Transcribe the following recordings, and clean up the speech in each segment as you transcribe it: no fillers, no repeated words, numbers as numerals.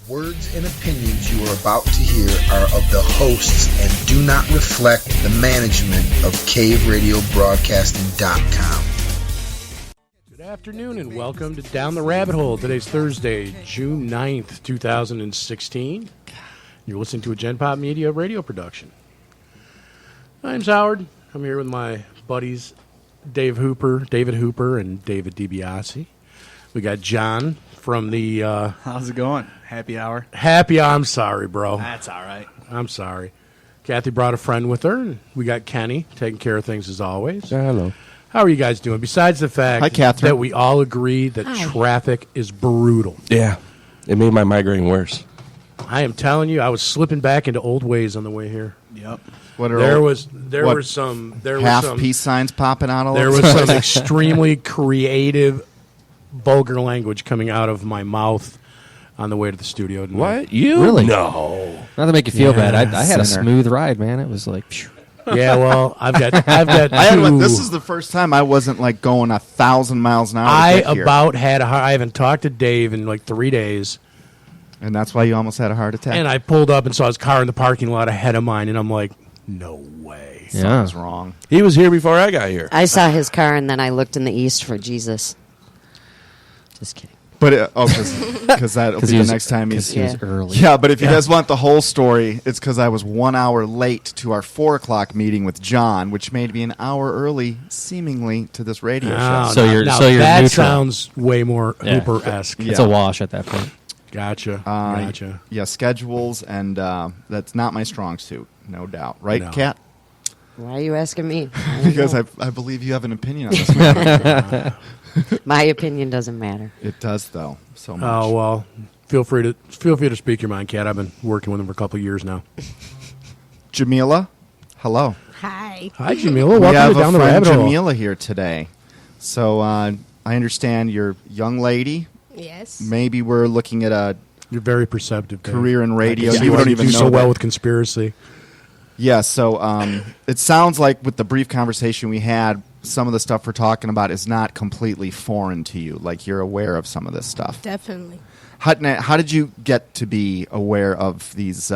words and opinions you are about to hear are of the hosts and do not reflect the management of CaveRadioBroadcasting.com. Good afternoon and welcome to Down the Rabbit Hole. Today's Thursday, June 9th, 2016. You're listening to a Gen Pop Media radio production. My name's Howard. I'm here with my buddies David Hooper, and David DiBiase. We got John from the... How's it going? Happy hour? I'm sorry, bro. That's all right. I'm sorry. Kathy brought a friend with her, and we got Kenny taking care of things as always. Hello. How are you guys doing? Besides the fact that we all agree that traffic is brutal. Yeah. It made my migraine worse. I am telling you, I was slipping back into old ways on the way here. Yep. There were some peace signs popping out. There was some extremely creative, vulgar language coming out of my mouth on the way to the studio tonight. What? You? Really? No. Not to make you feel bad. I had a Sinner. smooth ride, man. It was like... Phew. Yeah, well, I've got two. This is the first time I wasn't like going 1,000 miles an hour. I haven't talked to Dave in like 3 days. And that's why you almost had a heart attack. And I pulled up and saw his car in the parking lot ahead of mine, and I'm like, no way. Something's wrong. He was here before I got here. I saw his car, and then I looked in the east for Jesus. Just kidding. But because that'll be the next time he's he was early. Yeah, but if you guys want the whole story, it's because I was 1 hour late to our 4 o'clock meeting with John, which made me an hour early, seemingly, to this radio show. So you're that neutral. Sounds way more Hooper-esque. It's a wash at that point. Gotcha. Yeah, schedules, and that's not my strong suit, no doubt. Right, No. Kat? Why are you asking me? Because I believe you have an opinion on this matter. My opinion doesn't matter. It does, though, so much. Oh, well, feel free to speak your mind, Kat. I've been working with him for a couple of years now. Jamila, hello. Hi. Hi, Jamila. We Welcome have to Down a the friend Rabbit Hole. Jamila here today. So I understand you're a young lady. Yes. Maybe we're looking at a You're very perceptive, Dave. career in radio. You You don't do even know so well that. with conspiracy. Yeah, so it sounds like with the brief conversation we had, some of the stuff we're talking about is not completely foreign to you. Like you're aware of some of this stuff. Definitely. How did you get to be aware of these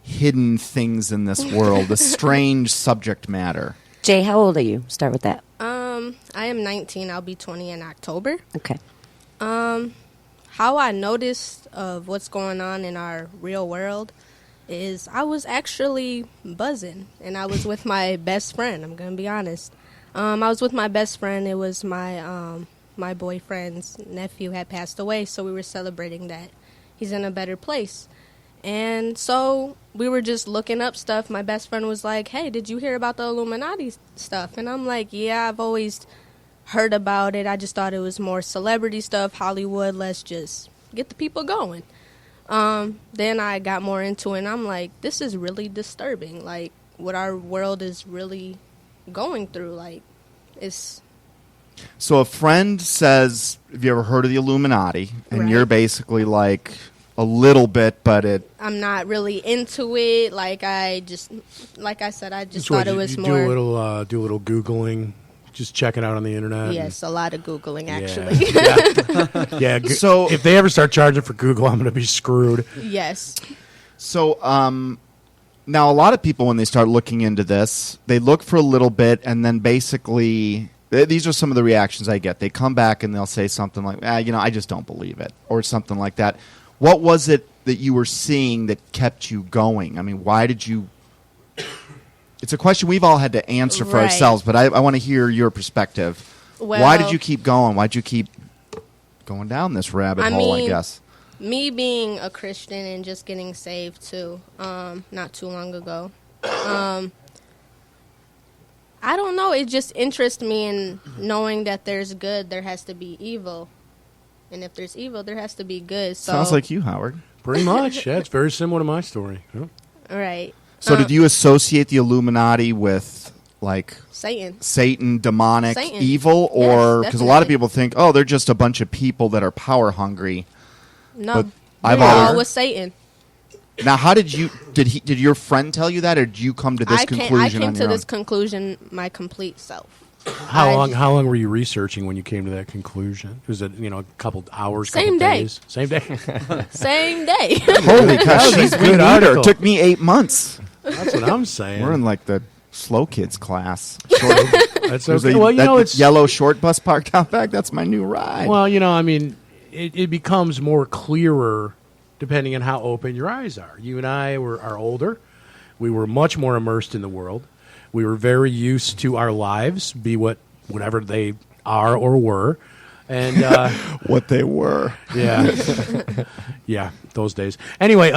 hidden things in this world, the strange subject matter? Jay, how old are you? Start with that. I am 19. I'll be 20 in October. Okay. How I noticed of what's going on in our real world is I was actually buzzing, and I was with my best friend. I'm going to be honest. I was with my best friend. It was my my boyfriend's nephew had passed away, so we were celebrating that he's in a better place. And so we were just looking up stuff. My best friend was like, hey, did you hear about the Illuminati stuff? And I'm like, yeah, I've always heard about it. I just thought it was more celebrity stuff, Hollywood. Let's just get the people going. Then I got more into it, and I'm like, this is really disturbing. Like, what our world is really going through. Like, it's... So a friend says, have you ever heard of the Illuminati? And Right. you're basically like, a little bit, but I'm not really into it. Like I said, I just thought it was you more... do a little Googling, just checking out on the internet. Yes, a lot of Googling, Yeah. actually. Yeah. So if they ever start charging for Google, I'm going to be screwed. Yes. So, now a lot of people, when they start looking into this, they look for a little bit, and then basically, these are some of the reactions I get. They come back and they'll say something like, I just don't believe it, or something like that. What was it that you were seeing that kept you going? I mean, why did you... It's a question we've all had to answer for Right. ourselves, but I want to hear your perspective. Well, Why did you keep going? Why did you keep going down this rabbit hole, I mean, guess? Me being a Christian and just getting saved, too, not too long ago, I don't know. It just interests me in knowing that there's good, there has to be evil. And if there's evil, there has to be good. So, Sounds like you, Howard. Pretty much. Yeah, it's very similar to my story. Yeah. right. So did you associate the Illuminati with, like, Satan, demonic, Satan. evil? Or, Yes, because a lot of definitely. people think, oh, they're just a bunch of people that are power hungry. No. But I've It always- all was Satan. Now, how did your friend tell you that, or did you come to this conclusion I came on to your this own? conclusion my complete self. How long were you researching when you came to that conclusion? Was it a couple hours? Same couple day. Days? Same day. Same day. Holy cow, she's a we good need her. article. It took me 8 months. That's what I'm saying. We're in like the slow kids class. That's There's okay. a- Well, that it's yellow short bus parked out back. That's my new ride. Well, I mean, it becomes more clearer depending on how open your eyes are. You and I are older. We were much more immersed in the world. We were very used to our lives, be whatever they are or were. And what they were. yeah. Yeah, those days. Anyway,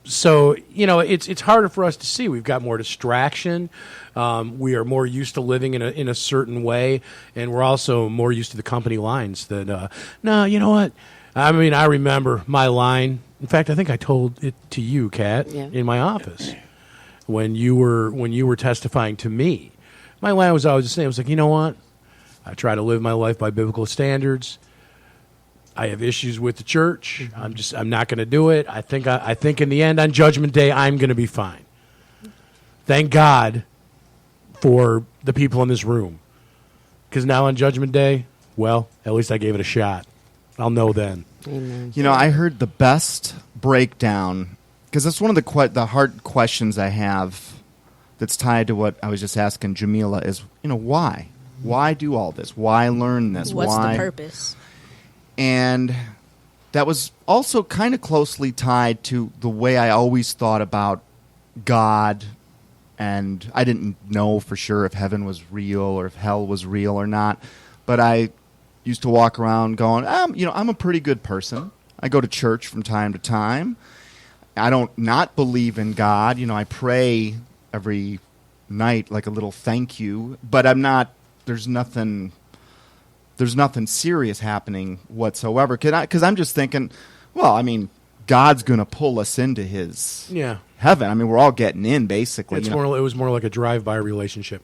so, it's harder for us to see. We've got more distraction. We are more used to living in a certain way, and we're also more used to the company lines that, no, you know what? I mean, I remember my line. In fact, I think I told it to you, Kat, in my office when you were testifying to me. My line was always the same. I was like, you know what? I try to live my life by biblical standards. I have issues with the church. I'm not going to do it. I think in the end, on Judgment Day, I'm going to be fine. Thank God for the people in this room. Because now on Judgment Day, well, at least I gave it a shot. I'll know then. Amen. I heard the best breakdown, because that's one of the hard questions I have that's tied to what I was just asking Jamila is, why? Why do all this? Why learn this? What's Why? the purpose? And that was also kind of closely tied to the way I always thought about God. And I didn't know for sure if heaven was real or if hell was real or not. But I used to walk around going, I'm a pretty good person. I go to church from time to time. I don't not believe in God. I pray every night like a little thank you. But I'm not, there's nothing serious happening whatsoever. Because I'm just thinking, God's going to pull us into his heaven. I mean, we're all getting in, basically. It was more like a drive-by relationship.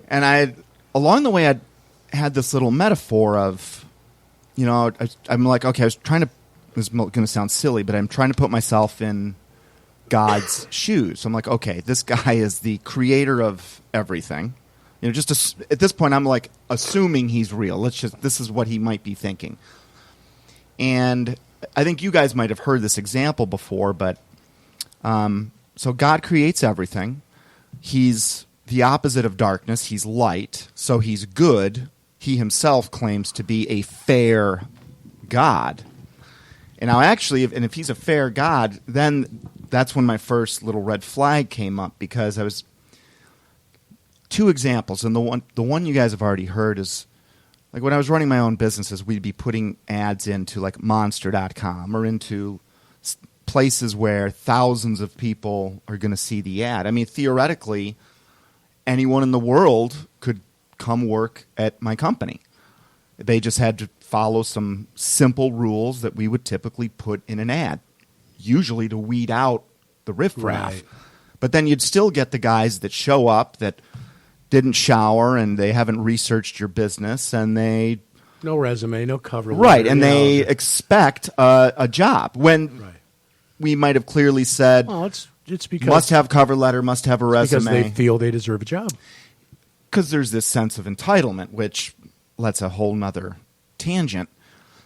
And along the way, I had this little metaphor of, I'm like, okay, this is going to sound silly, but I'm trying to put myself in God's shoes. So I'm like, okay, this guy is the creator of everything. At this point, I'm like assuming he's real. This is what he might be thinking. And I think you guys might have heard this example before, but so God creates everything. He's the opposite of darkness. He's light, so he's good. He himself claims to be a fair God. And now, actually, if he's a fair God, then that's when my first little red flag came up, because I was two examples, and the one you guys have already heard is like when I was running my own businesses, we'd be putting ads into like Monster.com or into places where thousands of people are going to see the ad. I mean, theoretically, anyone in the world could come work at my company. They just had to follow some simple rules that we would typically put in an ad, usually to weed out the riffraff. Right. But then you'd still get the guys that show up that didn't shower and they haven't researched your business and they No resume, no cover letter. right, and they expect a job when we might have clearly said, well, it's because must have cover letter, must have a resume. because they feel they deserve a job. Because there's this sense of entitlement, which lets a whole nother tangent.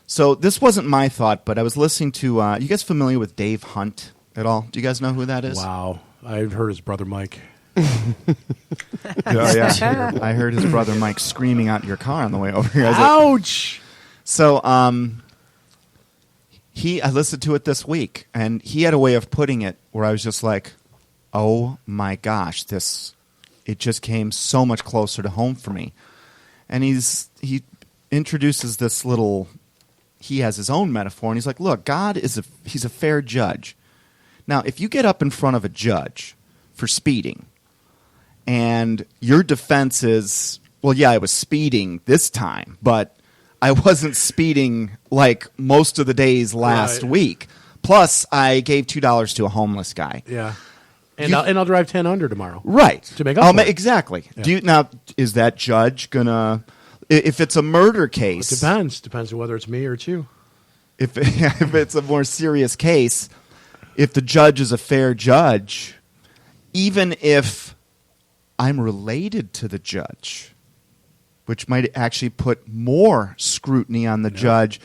So this wasn't my thought, but I was listening to, you guys familiar with Dave Hunt at all? Do you guys know who that is? Wow. I've heard his brother Mike. Oh, yeah. I heard his brother Mike screaming out in your car on the way over here. I was like, Ouch! so I listened to it this week, and he had a way of putting it where I was just like, oh my gosh, it just came so much closer to home for me. And he introduces this little, he has his own metaphor, and he's like, look, God he's a fair judge. Now, if you get up in front of a judge for speeding, and your defense is, well, yeah, I was speeding this time, but I wasn't speeding like most of the days last week. Plus, I gave $2 to a homeless guy. Yeah. And I'll drive 10 under tomorrow. Right. To make up for it. Exactly. Yeah. Now, is that judge going to, if it's a murder case. It depends. Depends on whether it's me or it's you. If it's a more serious case, if the judge is a fair judge, even if I'm related to the judge, which might actually put more scrutiny on the judge,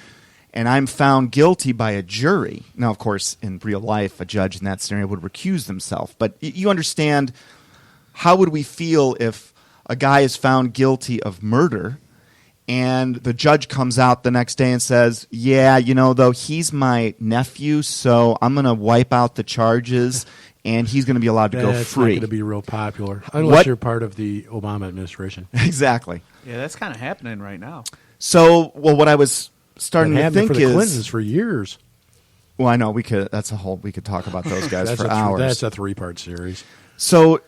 and I'm found guilty by a jury. Now, of course, in real life, a judge in that scenario would recuse themselves. But you understand, how would we feel if a guy is found guilty of murder and the judge comes out the next day and says, yeah, though, he's my nephew, so I'm going to wipe out the charges, and he's going to be allowed to go That's free. not going to be real popular unless you're part of the Obama administration. Exactly. Yeah, that's kind of happening right now. So, well, what I was starting to think for the is, Clintons for years. well, I know we could talk about those guys for hours. That's a 3-part series. So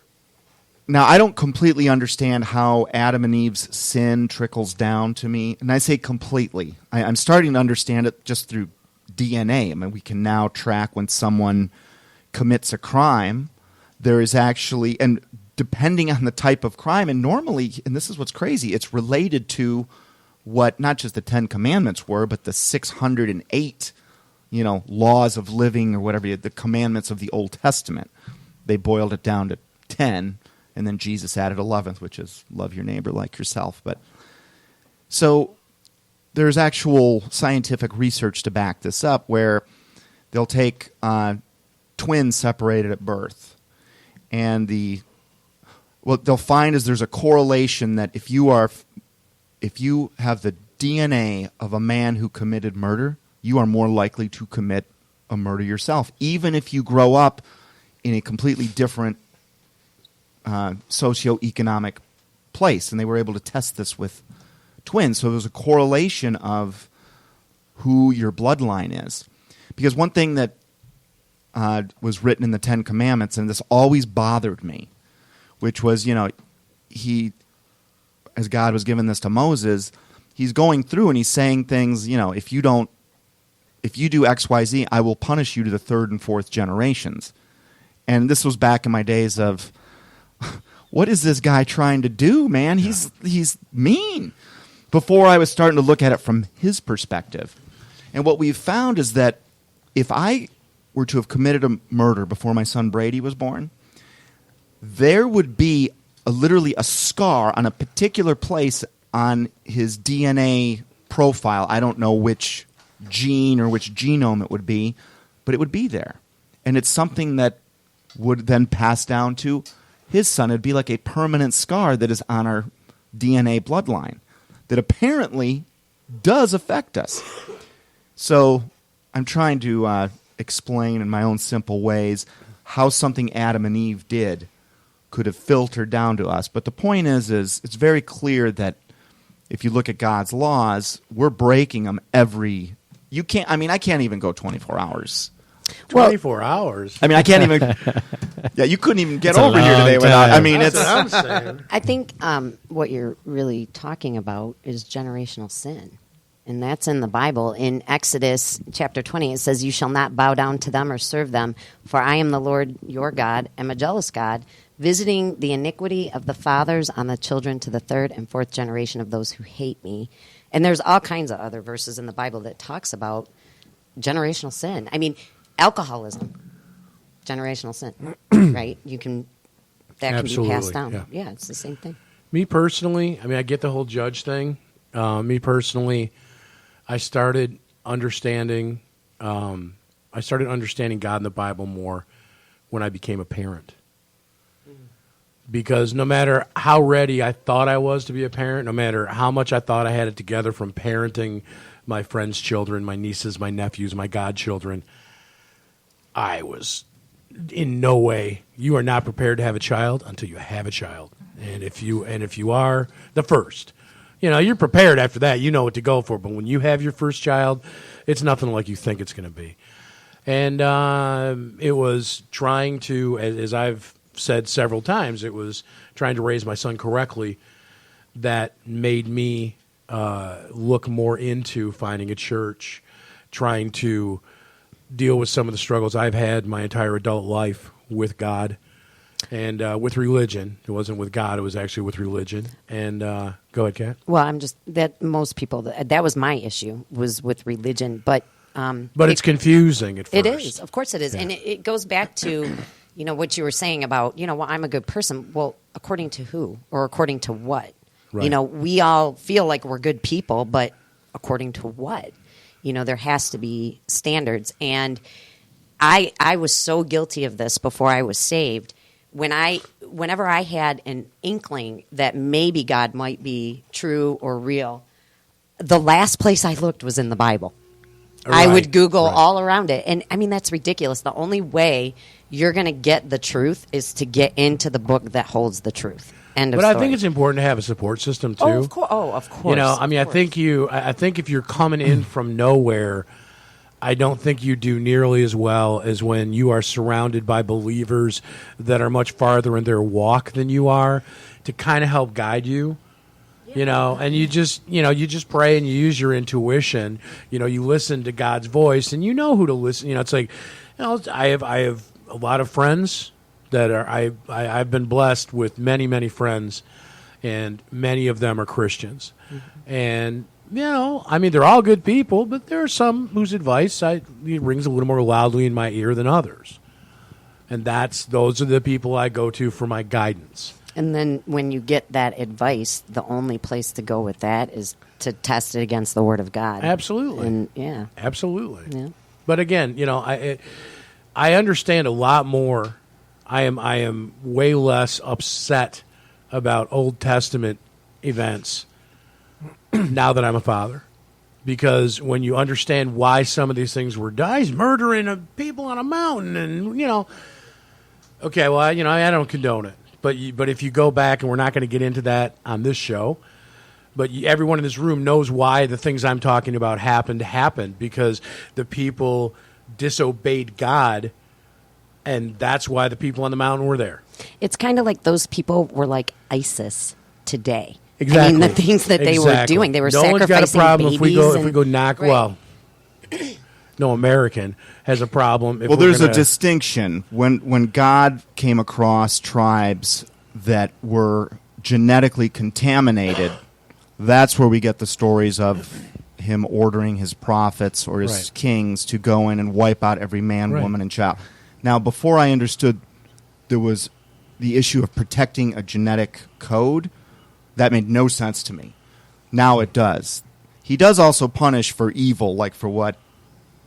now I don't completely understand how Adam and Eve's sin trickles down to me, and I say completely. I'm starting to understand it just through DNA. I mean, we can now track when someone commits a crime. There is actually, and depending on the type of crime, and normally, and this is what's crazy, it's related to what not just the 10 Commandments were, but the 608, laws of living or whatever, the commandments of the Old Testament. They boiled it down to 10, and then Jesus added 11th, which is love your neighbor like yourself. But so there's actual scientific research to back this up, where they'll take twins separated at birth, and what they'll find is there's a correlation that if you have the DNA of a man who committed murder, you are more likely to commit a murder yourself, even if you grow up in a completely different socioeconomic place. And they were able to test this with twins. So there's a correlation of who your bloodline is. Because one thing that was written in the 10 Commandments, and this always bothered me, which was, as God was giving this to Moses, he's going through and he's saying things, if you do X, Y, Z, I will punish you to the 3rd and 4th generations. And this was back in my days of, what is this guy trying to do, man? He's mean. Before I was starting to look at it from his perspective. And what we've found is that if I were to have committed a murder before my son Brady was born, there would be literally a scar on a particular place on his DNA profile. I don't know which gene or which genome it would be, but it would be there. And it's something that would then pass down to his son. It'd be like a permanent scar that is on our DNA bloodline that apparently does affect us. So I'm trying to explain in my own simple ways how something Adam and Eve did could have filtered down to us. But the point is it's very clear that if you look at God's laws, we're breaking them every... I can't even go 24 hours. 24 hours? I mean, I can't even... Yeah, you couldn't even get over here today without... I mean, That's it's... what I'm saying. I think what you're really talking about is generational sin. And that's in the Bible. In Exodus chapter 20, it says, "You shall not bow down to them or serve them, for I am the Lord your God, am a jealous God, visiting the iniquity of the fathers on the children to the 3rd and 4th generation of those who hate me." And there's all kinds of other verses in the Bible that talks about generational sin. I mean, alcoholism, generational sin, right? That can Absolutely, be passed down. yeah. Yeah, it's the same thing. Me personally, I get the whole judge thing. Me personally, I started understanding God in the Bible more when I became a parent. Because no matter how ready I thought I was to be a parent, no matter how much I thought I had it together from parenting my friends' children, my nieces, my nephews, my godchildren, I was in no way. You are not prepared to have a child until you have a child. And if you are the first, you're prepared after that. You know what to go for. But when you have your first child, it's nothing like you think it's going to be. And it was trying to, as I've said several times, it was trying to raise my son correctly that made me look more into finding a church, trying to deal with some of the struggles I've had my entire adult life with God and with religion. It wasn't with God, it was actually with religion. And go ahead, Kat. Well, most people, that was my issue, was with religion. But it's confusing at first. It is. Of course it is. Yeah. And it goes back to, what you were saying about, I'm a good person. Well, according to who? Or according to what? Right. You know, we all feel like we're good people, but according to what? You know, there has to be standards. And I was so guilty of this before I was saved. Whenever I had an inkling that maybe God might be true or real, the last place I looked was in the Bible. I would Google all around it. And I mean, that's ridiculous. The only way you're going to get the truth is to get into the book that holds the truth. End of But story. I think it's important to have a support system too. Oh, of course. Oh, of course. You know, I mean, of I think if you're coming in from nowhere, I don't think you do nearly as well as when you are surrounded by believers that are much farther in their walk than you are to kind of help guide you. You know, and you just pray and you use your intuition. You know, you listen to God's voice and you know who to listen. You know, it's like, you know, I have a lot of friends that are I've been blessed with many friends, and many of them are Christians. And you know, I mean, they're all good people, but there are some whose advice it rings a little more loudly in my ear than others. And those are the people I go to for my guidance. And then when you get that advice, the only place to go with that is to test it against the Word of God. Absolutely. And yeah. Absolutely. Yeah. But again, you know, I understand a lot more. I am way less upset about Old Testament events now that I'm a father. Because when you understand why some of these things were done, he's murdering people on a mountain, and you know, okay, well, you know, I don't condone it. But if you go back, and we're not going to get into that on this show, but everyone in this room knows why the things I'm talking about happened because the people disobeyed God, and that's why the people on the mountain were there. It's kind of like those people were like ISIS today. Exactly. I mean, the things that they were doing, they were no one's sacrificing got a problem babies. if we go knock. Right. Well, no American has a problem. If Well, we're there's gonna, a distinction. When God came across tribes that were genetically contaminated, that's where we get the stories of him ordering his prophets or his kings to go in and wipe out every man, woman, and child. Now, before I understood there was the issue of protecting a genetic code, that made no sense to me. Now it does. He does also punish for evil, like for what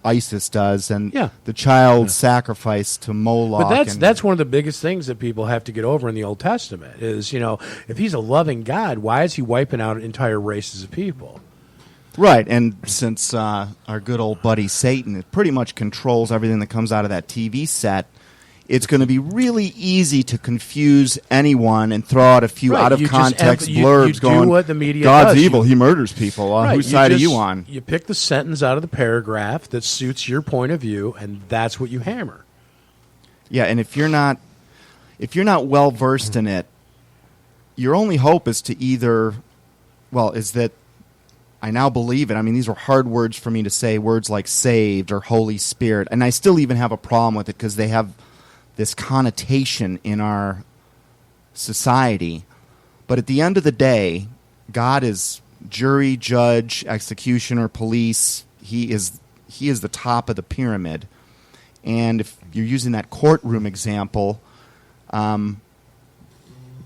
ISIS does, and the child sacrifice to Moloch. But that's one of the biggest things that people have to get over in the Old Testament is, you know, if he's a loving God, why is he wiping out entire races of people? Right, and since our good old buddy Satan pretty much controls everything that comes out of that TV set, it's going to be really easy to confuse anyone and throw out a few out-of-context blurbs going, what the media God's does. evil, he murders people. Whose side are you on? You pick the sentence out of the paragraph that suits your point of view, and that's what you hammer. Yeah, and if you're not well-versed in it, your only hope is to is that I now believe it. I mean, these are hard words for me to say, words like saved or Holy Spirit, and I still even have a problem with it because they have this connotation in our society. But at the end of the day, God is jury, judge, executioner, police. He is the top of the pyramid. And if you're using that courtroom example,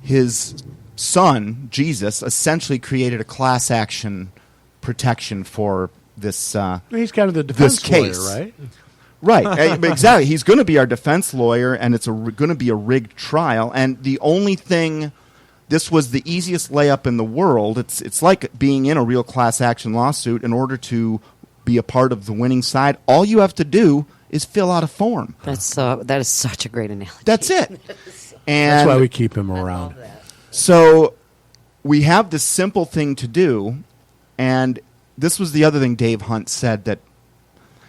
his son, Jesus, essentially created a class action protection for this He's kind of the defense case. lawyer, right? Right, exactly. He's going to be our defense lawyer, and it's going to be a rigged trial. And the only thing, this was the easiest layup in the world. It's like being in a real class action lawsuit. In order to be a part of the winning side, all you have to do is fill out a form. That is such a great analogy. That's it. And that's why we keep him around. So we have this simple thing to do, and this was the other thing Dave Hunt said, that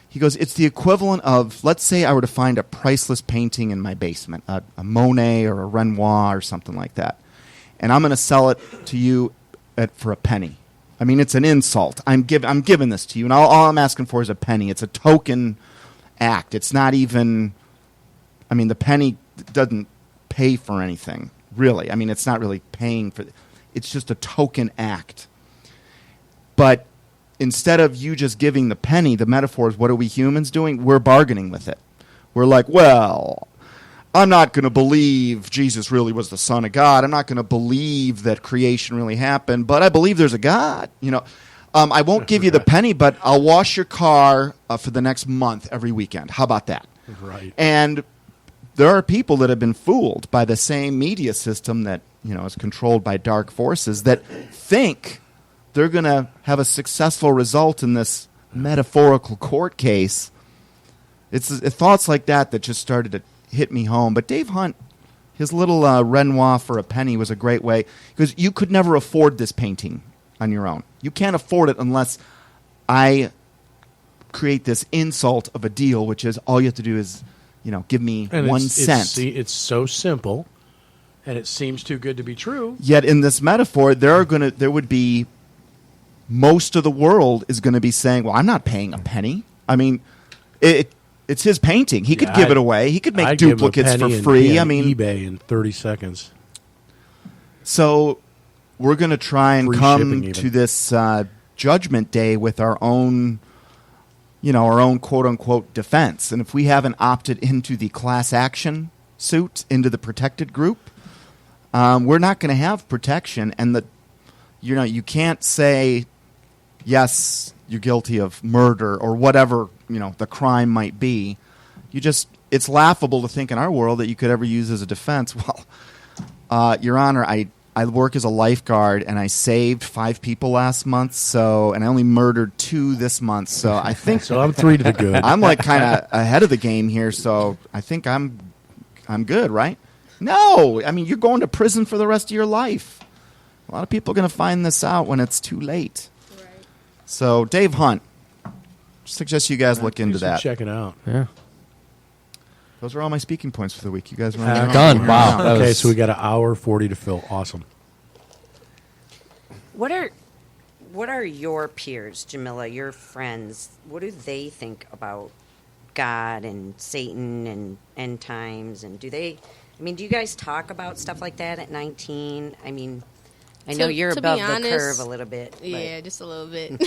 he goes, it's the equivalent of, let's say I were to find a priceless painting in my basement, a Monet or a Renoir or something like that, and I'm going to sell it to you for a penny. I mean, it's an insult. I'm giving this to you, and all I'm asking for is a penny. It's a token act. It's not even, I mean, the penny doesn't pay for anything, really. I mean, it's not really paying for, it's just a token act. But instead of you just giving the penny, the metaphor is, what are we humans doing? We're bargaining with it. We're like, well, I'm not going to believe Jesus really was the Son of God. I'm not going to believe that creation really happened, but I believe there's a God. I won't give you the penny, but I'll wash your car for the next month every weekend. How about that? Right. And there are people that have been fooled by the same media system that is controlled by dark forces that think they're going to have a successful result in this metaphorical court case. It's thoughts like that just started to hit me home. But Dave Hunt, his little Renoir for a penny was a great way, because you could never afford this painting on your own. You can't afford it unless I create this insult of a deal, which is all you have to do is, give me And 1 cent. It's so simple, and it seems too good to be true. Yet in this metaphor, there would be most of the world is going to be saying, "Well, I'm not paying a penny." I mean, it's his painting. He could give it away. He could make I'd give him a duplicates for penny free. and I mean, eBay in 30 seconds. So we're going to try and Free come shipping even. to this judgment day with our own quote unquote defense. And if we haven't opted into the class action suit, into the protected group, we're not going to have protection. And you can't say, yes, you're guilty of murder or whatever, the crime might be. It's laughable to think in our world that you could ever use as a defense. Well, Your Honor, I work as a lifeguard, and I saved 5 people last month, and I only murdered 2 this month. So I think So I'm 3 to the good. I'm like kind of ahead of the game here. So I think I'm good, right? No, I mean, you're going to prison for the rest of your life. A lot of people are going to find this out when it's too late. Right. So Dave Hunt, suggest you guys look into that. Check it out. Yeah. Those are all my speaking points for the week. You guys want Done. Wow. That Okay, was- so we got an hour 40 to fill. Awesome. What are your peers, Jamila, your friends? What do they think about God and Satan and end times? And do you guys talk about stuff like that at 19? I mean, I know you're to above be the honest, curve a little bit. but- Yeah, just a little bit.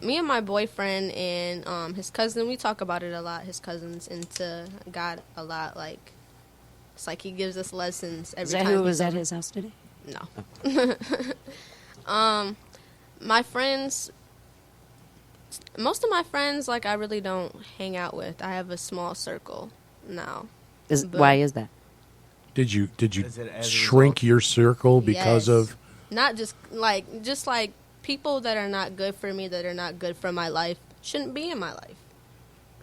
Me and my boyfriend and his cousin, we talk about it a lot. His cousin's into God a lot. Like, it's like he gives us lessons every Is that time. who was he's at over. his house today? No. My friends, most of my friends, like, I really don't hang out with. I have a small circle now. But- Why is that? Did you Is it as a shrink result? your circle because Yes. of? Not just like people that are not good for me, that are not good for my life, shouldn't be in my life.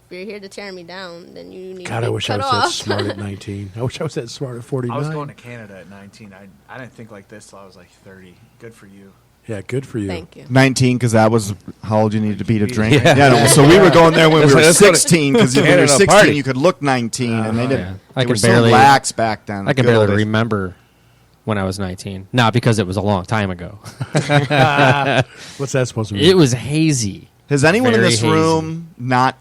If you're here to tear me down, then you need God, to I be wish I cut was that off. smart at 19. I wish I was that smart at 49. I was going to Canada at 19. I didn't think like this till I was like 30. Good for you. Yeah, good for you. Thank you. 19, because that was how old you needed to be to drink. Yeah. No, so we were going there when we were Let's go to 16, because when you were Canada 16, party. you could look 19, and they Yeah. didn't. I They could were so barely- lax back then. I can Good old barely days. remember when I was 19. Not because it was a long time ago. What's that supposed to mean? It was hazy. Has anyone in Very this hazy. room not?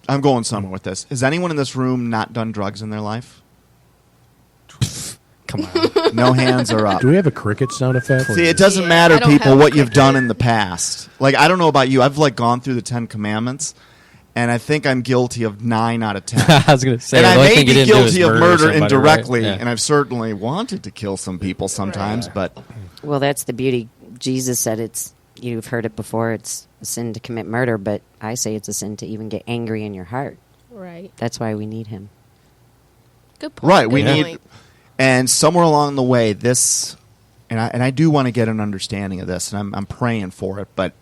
I'm going somewhere with this. Has anyone in this room not done drugs in their life? Come on. No hands are up. Do we have a cricket sound effect? See, it doesn't Yeah, matter, I don't people, have what a you've cricket. done in the past. Like, I don't know about you. I've gone through the 10 Commandments, and I think I'm guilty of 9 out of 10. I was going to say, And the I only may thing you be didn't do is guilty of murder somebody, indirectly, right? Yeah. and I've certainly wanted to kill some people sometimes, but Well, that's the beauty. Jesus said you've heard it before, it's a sin to commit murder, but I say it's a sin to even get angry in your heart. Right. That's why we need him. Good point. right, we Good need, point. and somewhere along the way, this, and I do want to get an understanding of this, and I'm praying for it, but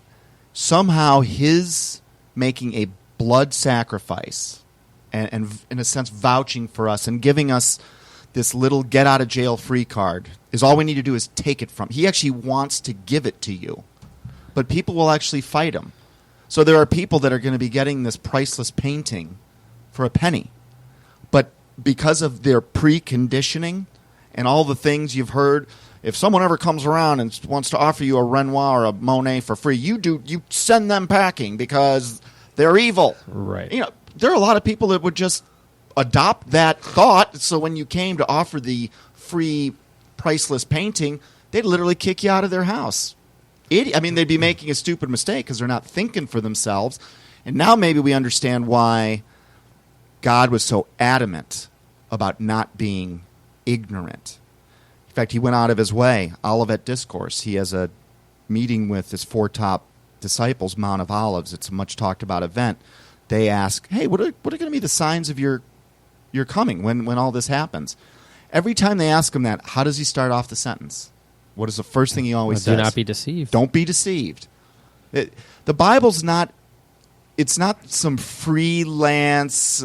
somehow his making a blood sacrifice and in a sense vouching for us and giving us this little get out of jail free card is all we need to do is take it from. He actually wants to give it to you, but people will actually fight him. So there are people that are going to be getting this priceless painting for a penny, but because of their preconditioning and all the things you've heard, if someone ever comes around and wants to offer you a Renoir or a Monet for free, you send them packing because they're evil. Right. You know, there are a lot of people that would just adopt that thought. So when you came to offer the free, priceless painting, they'd literally kick you out of their house. They'd be making a stupid mistake because they're not thinking for themselves. And now maybe we understand why God was so adamant about not being ignorant. In fact, he went out of his way. Olivet Discourse. He has a meeting with his 4 top disciples, Mount of Olives. It's a much talked about event. They ask, hey, what are going to be the signs of your coming when all this happens? Every time they ask him that, how does he start off the sentence? What is the first thing he always says? Do not be deceived. Don't be deceived. The Bible's not, it's not some freelance,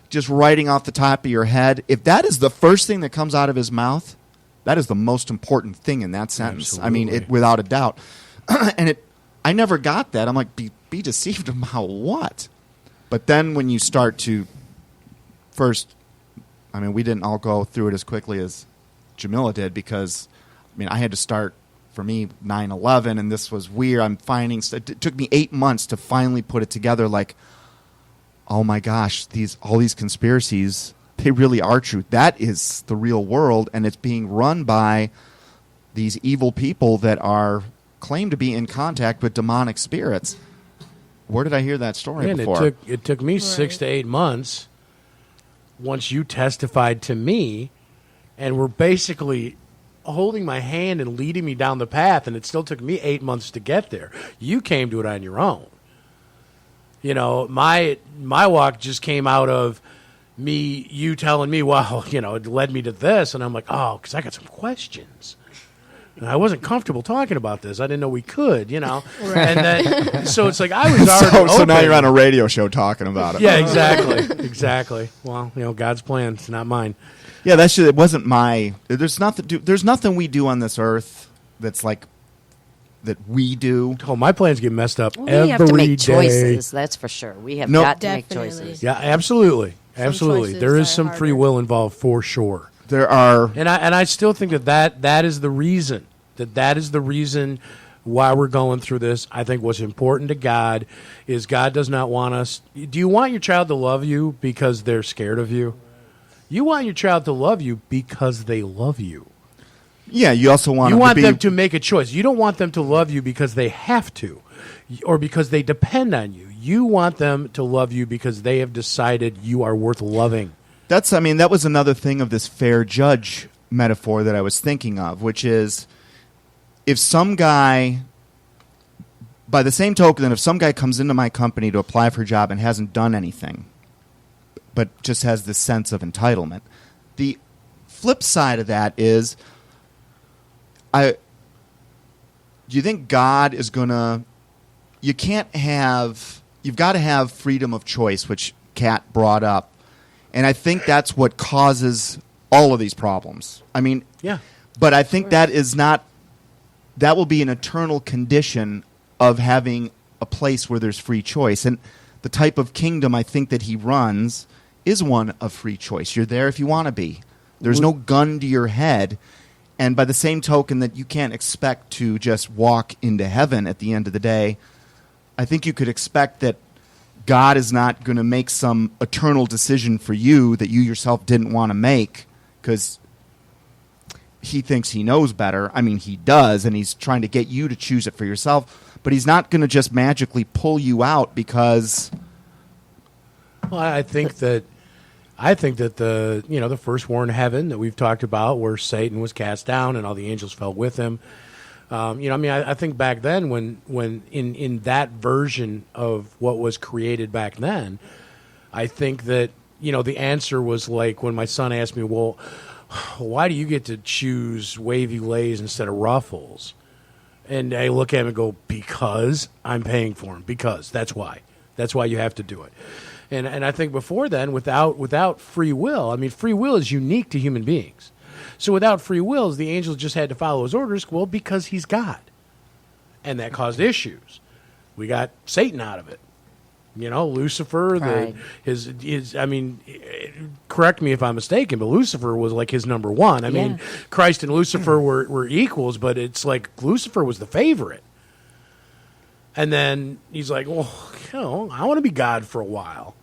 just writing off the top of your head. If that is the first thing that comes out of his mouth, that is the most important thing in that sentence. Absolutely. I mean, without a doubt. And I never got that. I'm like, be deceived about what? But then when you start to first, I mean, we didn't all go through it as quickly as Jamila did because, I mean, I had to start, for me, 9/11, and this was weird. I'm finding, it took me 8 months to finally put it together like, oh my gosh, all these conspiracies, they really are true. That is the real world, and it's being run by these evil people that are claim to be in contact with demonic spirits. Where did I hear that story before? It took me 6 to 8 months once you testified to me and were basically holding my hand and leading me down the path, and it still took me 8 months to get there. You came to it on your own. You know, my walk just came out of you telling me, well, you know, it led me to this, and I'm like, oh, because I got some questions. And I wasn't comfortable talking about this. I didn't know we could, you know. Right. And then, so it's like I was already so now open. you're on a radio show talking about it. Yeah, exactly. Well, you know, God's plan. It's not mine. Yeah, it wasn't my. There's nothing we do on this earth that's like that we do. Oh, my plans get messed up We every have to make day. choices, that's for sure. We have got to make Definitely. choices. Yeah, absolutely. choices There is are some free harder. will involved for sure. There are. And I still think that is the reason. That is the reason why we're going through this. I think what's important to God is God does not want us. Do you want your child to love you because they're scared of you? You want your child to love you because they love you. Yeah, you also want. You them want to be, them to make a choice. You don't want them to love you because they have to or because they depend on you. You want them to love you because they have decided you are worth loving. That was another thing of this fair judge metaphor that I was thinking of, which is if some guy, by the same token, if some guy comes into my company to apply for a job and hasn't done anything, but just has this sense of entitlement, the flip side of that is, do you think God is going to, you've got to have freedom of choice, which Kat brought up. And I think that's what causes all of these problems. I mean, Yeah. but I think that will be an eternal condition of having a place where there's free choice. And the type of kingdom I think that he runs is one of free choice. You're there if you want to be. There's no gun to your head. And by the same token that you can't expect to just walk into heaven at the end of the day, I think you could expect that God is not going to make some eternal decision for you that you yourself didn't want to make because he thinks he knows better. I mean, he does, and he's trying to get you to choose it for yourself. But he's not going to just magically pull you out because... Well, I think that the first war in heaven that we've talked about, where Satan was cast down and all the angels fell with him. I think back then when in that version of what was created back then, I think that the answer was like when my son asked me, well, why do you get to choose wavy lays instead of ruffles? And I look at him and go, because I'm paying for them. Because that's why you have to do it. And I think before then, without free will, free will is unique to human beings. So without free will, the angels just had to follow his orders. Well, because he's God, and that caused issues. We got Satan out of it. Lucifer. Right. Correct me if I'm mistaken, but Lucifer was like his number one. Yeah. Christ and Lucifer were equals, but it's like Lucifer was the favorite. And then he's like, well, I want to be God for a while.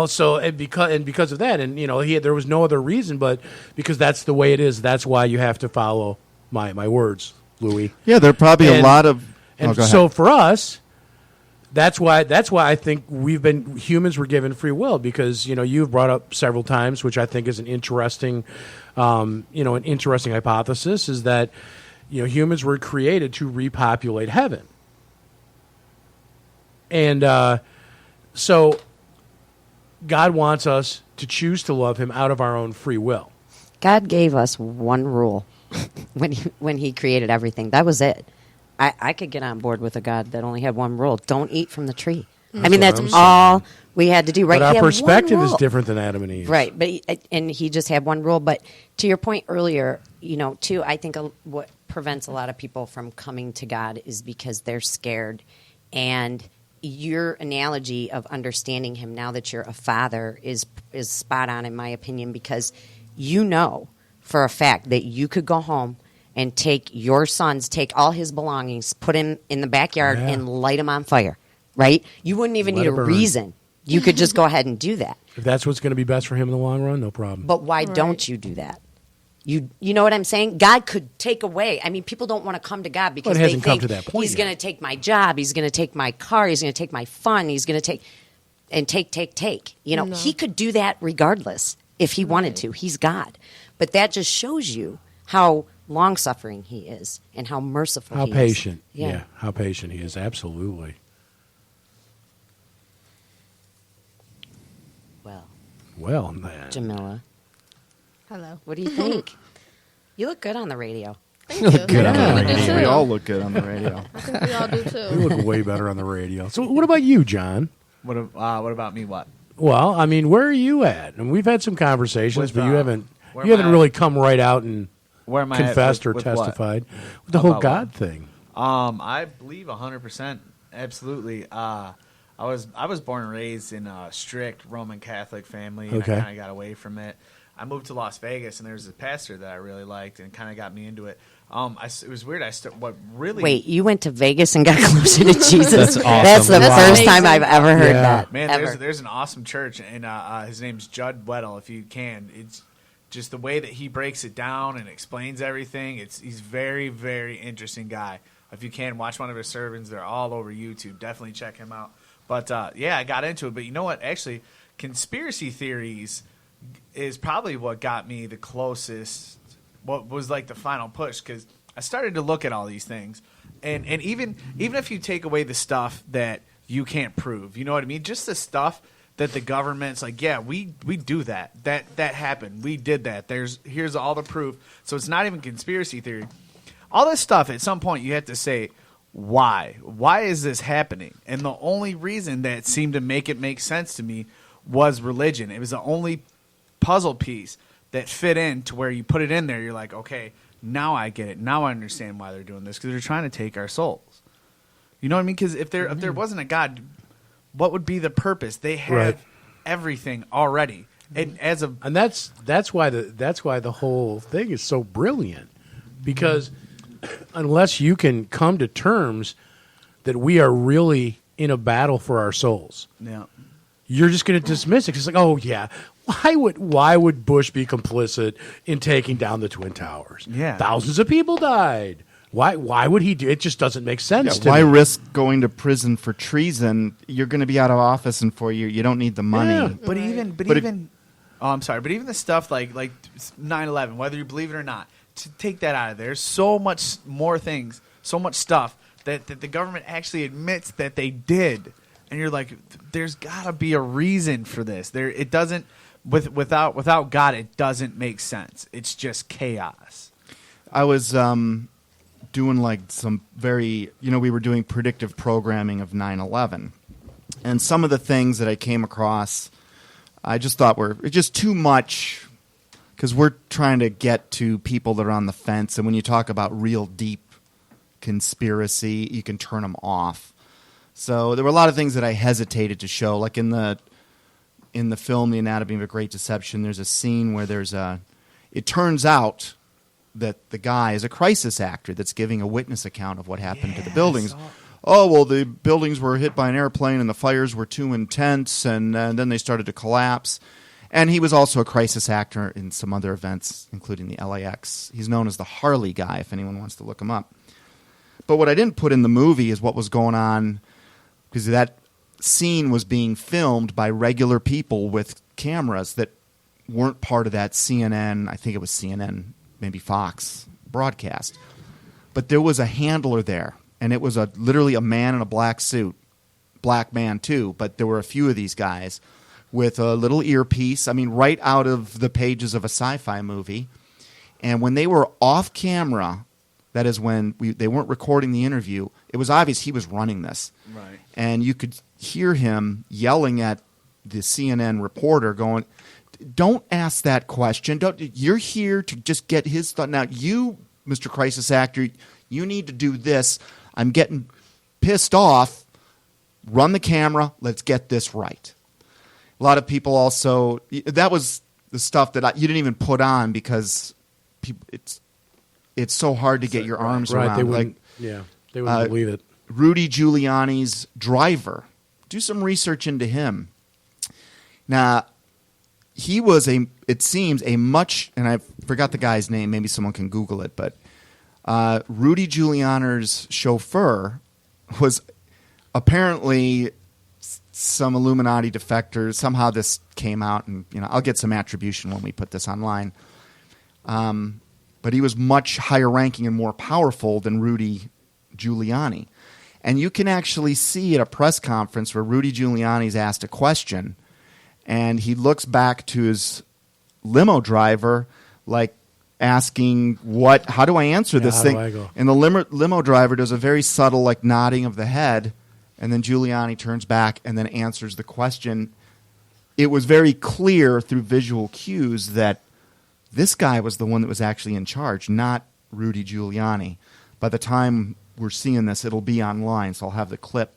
So because of that, and there was no other reason, but because that's the way it is. That's why you have to follow my words, Louis. Yeah, there are probably a lot of... And go ahead. so for us, That's why I think humans were given free will, because you've brought up several times, which I think is an interesting hypothesis, is that humans were created to repopulate heaven, and so God wants us to choose to love Him out of our own free will. God gave us one rule when He created everything. That was it. I could get on board with a God that only had one rule: don't eat from the tree. I mean, that's all we had to do, right? But He our had perspective one is rule. different than Adam and Eve, Right? But he just had one rule. But to your point earlier, too, I think what prevents a lot of people from coming to God is because they're scared. And your analogy of understanding Him now that you're a father is spot on, in my opinion, because for a fact that you could go home and take all his belongings, put him in the backyard, and light him on fire, right? You wouldn't even need a reason. You could just go ahead and do that. If that's what's going to be best for him in the long run, no problem. But why don't you do that? You know what I'm saying? God could take away. I mean, people don't want to come to God because they think come to that point He's yet. going to take my job, He's going to take my car, He's going to take my fun, He's going to take. He could do that regardless if He wanted to. He's God. But that just shows you how long-suffering He is and how merciful He is. How patient. Yeah. How patient He is. Absolutely. Well, man. Jamila, Hello. what do you think? You look good on the radio. Thank you. good on the Yeah, radio. you do We too. all look good on the radio. I think we all do You too. look way better on the radio. So what about you, John? What about me? What? Well, I mean, where are you at? And we've had some conversations, With, but you haven't where am I really at? come right out and Where am I at confessed or with what? testified with the whole About God what? thing. I believe 100%. Absolutely. I was born and raised in a strict Roman Catholic family, and Okay. I kind of got away from it. I moved to Las Vegas, and there was a pastor that I really liked, and kind of got me into it. It was weird. Wait, you went to Vegas and got closer to Jesus? That's awesome. That's the That's first amazing. time I've ever heard Yeah. that. Man, ever. there's an awesome church, and his name's Judd Weddle. If you can, it's just the way that he breaks it down and explains everything. He's very, very interesting guy. If you can, watch one of his sermons. They're all over YouTube. Definitely check him out. But yeah, I got into it. But you know what? Actually, conspiracy theories is probably what got me the closest. What was like the final push, because I started to look at all these things, and even if you take away the stuff that you can't prove, you know what I mean? Just the stuff that the government's like, yeah, we do that happened, we did that. Here's all the proof. So it's not even conspiracy theory. All this stuff, at some point, you have to say, why? Why is this happening? And the only reason that seemed to make sense to me was religion. It was the only puzzle piece that fit in to where you put it in there. You're like, okay, now I get it. Now I understand why they're doing this, because they're trying to take our souls. You know what I mean? Because if there wasn't a God, what would be the purpose? They have Right. everything already. And that's why the whole thing is so brilliant, because unless you can come to terms that we are really in a battle for our souls, yeah. you're just going to dismiss it. It's like, oh yeah, why would Bush be complicit in taking down the Twin Towers? Yeah. Thousands of people died. Why would he do it? Just doesn't make sense to Why me. risk going to prison for treason? You're going to be out of office in 4 years. You don't need the money. Yeah. But Right. even oh, I'm sorry, but even the stuff like 9/11, whether you believe it or not, to take that out of there, there's so much more things, so much stuff that the government actually admits that they did, and you're like, there's got to be a reason for this. It doesn't without God, it doesn't make sense. It's just chaos. I was doing like some very, we were doing predictive programming of 9/11. And some of the things that I came across, I just thought were just too much, because we're trying to get to people that are on the fence. And when you talk about real deep conspiracy, you can turn them off. So there were a lot of things that I hesitated to show. Like in the film, The Anatomy of a Great Deception, there's a scene where it turns out that the guy is a crisis actor that's giving a witness account of what happened to the buildings. Oh, well, the buildings were hit by an airplane and the fires were too intense, and then they started to collapse. And he was also a crisis actor in some other events, including the LAX. He's known as the Harley guy, if anyone wants to look him up. But what I didn't put in the movie is what was going on because that scene was being filmed by regular people with cameras that weren't part of that CNN, I think it was CNN, maybe Fox broadcast. But there was a handler there, and it was literally a man in a black suit, black man too, but there were a few of these guys with a little earpiece, I mean, right out of the pages of a sci-fi movie. And when they were off camera, that is when they weren't recording the interview, it was obvious he was running this. Right. And you could hear him yelling at the CNN reporter going, don't ask that question. You're here to just get his thought. Now, you, Mr. Crisis Actor, you need to do this. I'm getting pissed off. Run the camera. Let's get this right. A lot of people also, that was the stuff that you didn't even put on because it's so hard to get your arms around. They wouldn't believe it. Rudy Giuliani's driver. Do some research into him. Now, he was it seems a much, and I forgot the guy's name, maybe someone can Google it, but Rudy Giuliani's chauffeur was apparently some Illuminati defectors. Somehow this came out, and I'll get some attribution when we put this online. But he was much higher ranking and more powerful than Rudy Giuliani. And you can actually see at a press conference where Rudy Giuliani's asked a question, and he looks back to his limo driver like asking, how do I answer this thing? And the limo driver does a very subtle like nodding of the head, and then Giuliani turns back and then answers the question. It was very clear through visual cues that this guy was the one that was actually in charge, not Rudy Giuliani. By the time we're seeing this, it'll be online, so I'll have the clip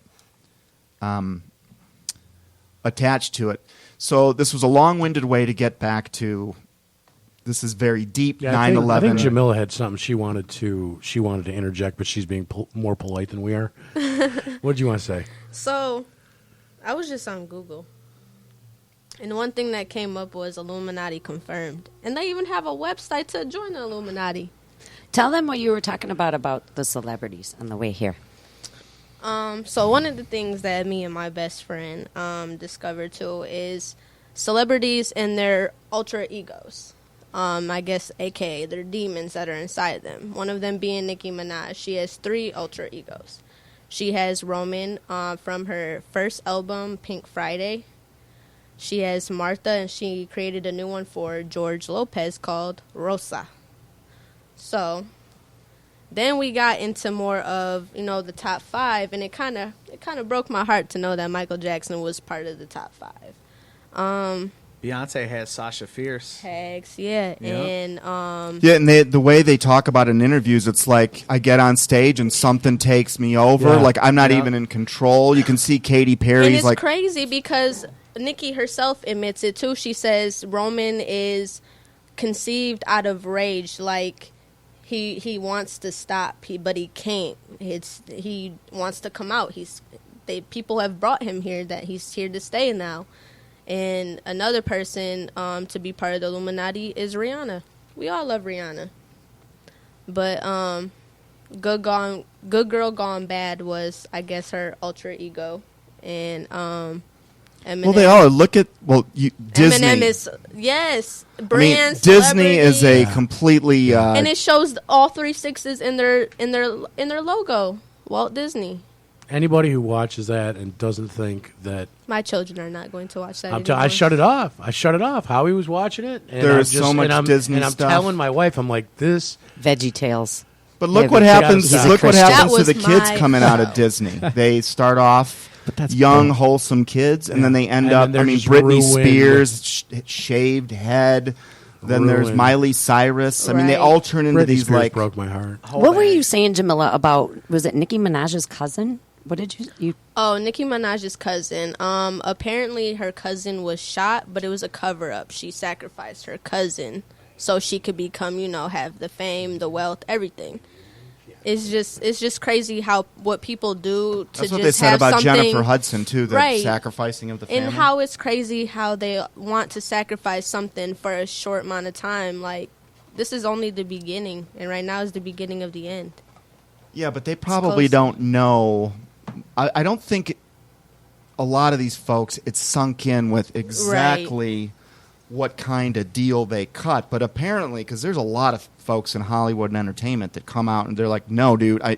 attached to it. So this was a long-winded way to get back to, this is very deep, 9/11. I think Jamila had something she wanted to interject, but she's being more polite than we are. What did you want to say? So, I was just on Google. And one thing that came up was Illuminati confirmed. And they even have a website to join the Illuminati. Tell them what you were talking about the celebrities on the way here. So one of the things that me and my best friend discovered too is celebrities and their ultra egos. I guess AKA their demons that are inside them. One of them being Nicki Minaj. She has 3 ultra egos. She has Roman from her first album, Pink Friday. She has Martha, and she created a new one for George Lopez called Rosa. So then we got into more of, the top 5, and it kind of broke my heart to know that Michael Jackson was part of the top 5. Beyonce has Sasha Fierce. Hags, yeah. Yep. And the way they talk about it in interviews, it's like I get on stage and something takes me over. Yeah. Like I'm not even in control. You can see Katy Perry's and it's like crazy because Nicki herself admits it too. She says Roman is conceived out of rage, like he wants to stop, but he can't. He wants to come out. People have brought him here that he's here to stay now. And another person to be part of the Illuminati is Rihanna. We all love Rihanna. But Good Girl Gone Bad was, I guess, her ultra ego. And Eminem. Well, they are. Look at Disney. Eminem is brand. Disney is a completely and it shows all 3 sixes in their logo. Walt Disney. Anybody who watches that and doesn't think that My children are not going to watch that. I shut it off. Howie was watching it. And There's so much Disney and I'm stuff. telling my wife, I'm like, this. Veggie Tales. But look Yeah, what but happens. he's a Look what Christian. happens That to the was kids my coming out of show. Disney. They start off that's young, bad. wholesome kids, and then they end And up. then I they're mean, just Britney ruined. Spears, shaved head. Then there's Ruined. Miley Cyrus. I mean, they Right. all turn into Britney these Spears like. broke my heart. What were you saying, Jamila, about, was it Nicki Minaj's cousin? What did you Oh, Nicki Minaj's cousin. Apparently her cousin was shot, but it was a cover-up. She sacrificed her cousin so she could become, have the fame, the wealth, everything. It's just crazy what people do to That's what just they said have about something, Jennifer Hudson too. The Right. sacrificing of the family. and how it's crazy how they want to sacrifice something for a short amount of time. Like, this is only the beginning, and right now is the beginning of the end. Yeah, but they probably close. don't know. I don't think a lot of these folks, it's sunk in with exactly what kind of deal they cut. But apparently, because there's a lot of folks in Hollywood and entertainment that come out and they're like, no, dude, I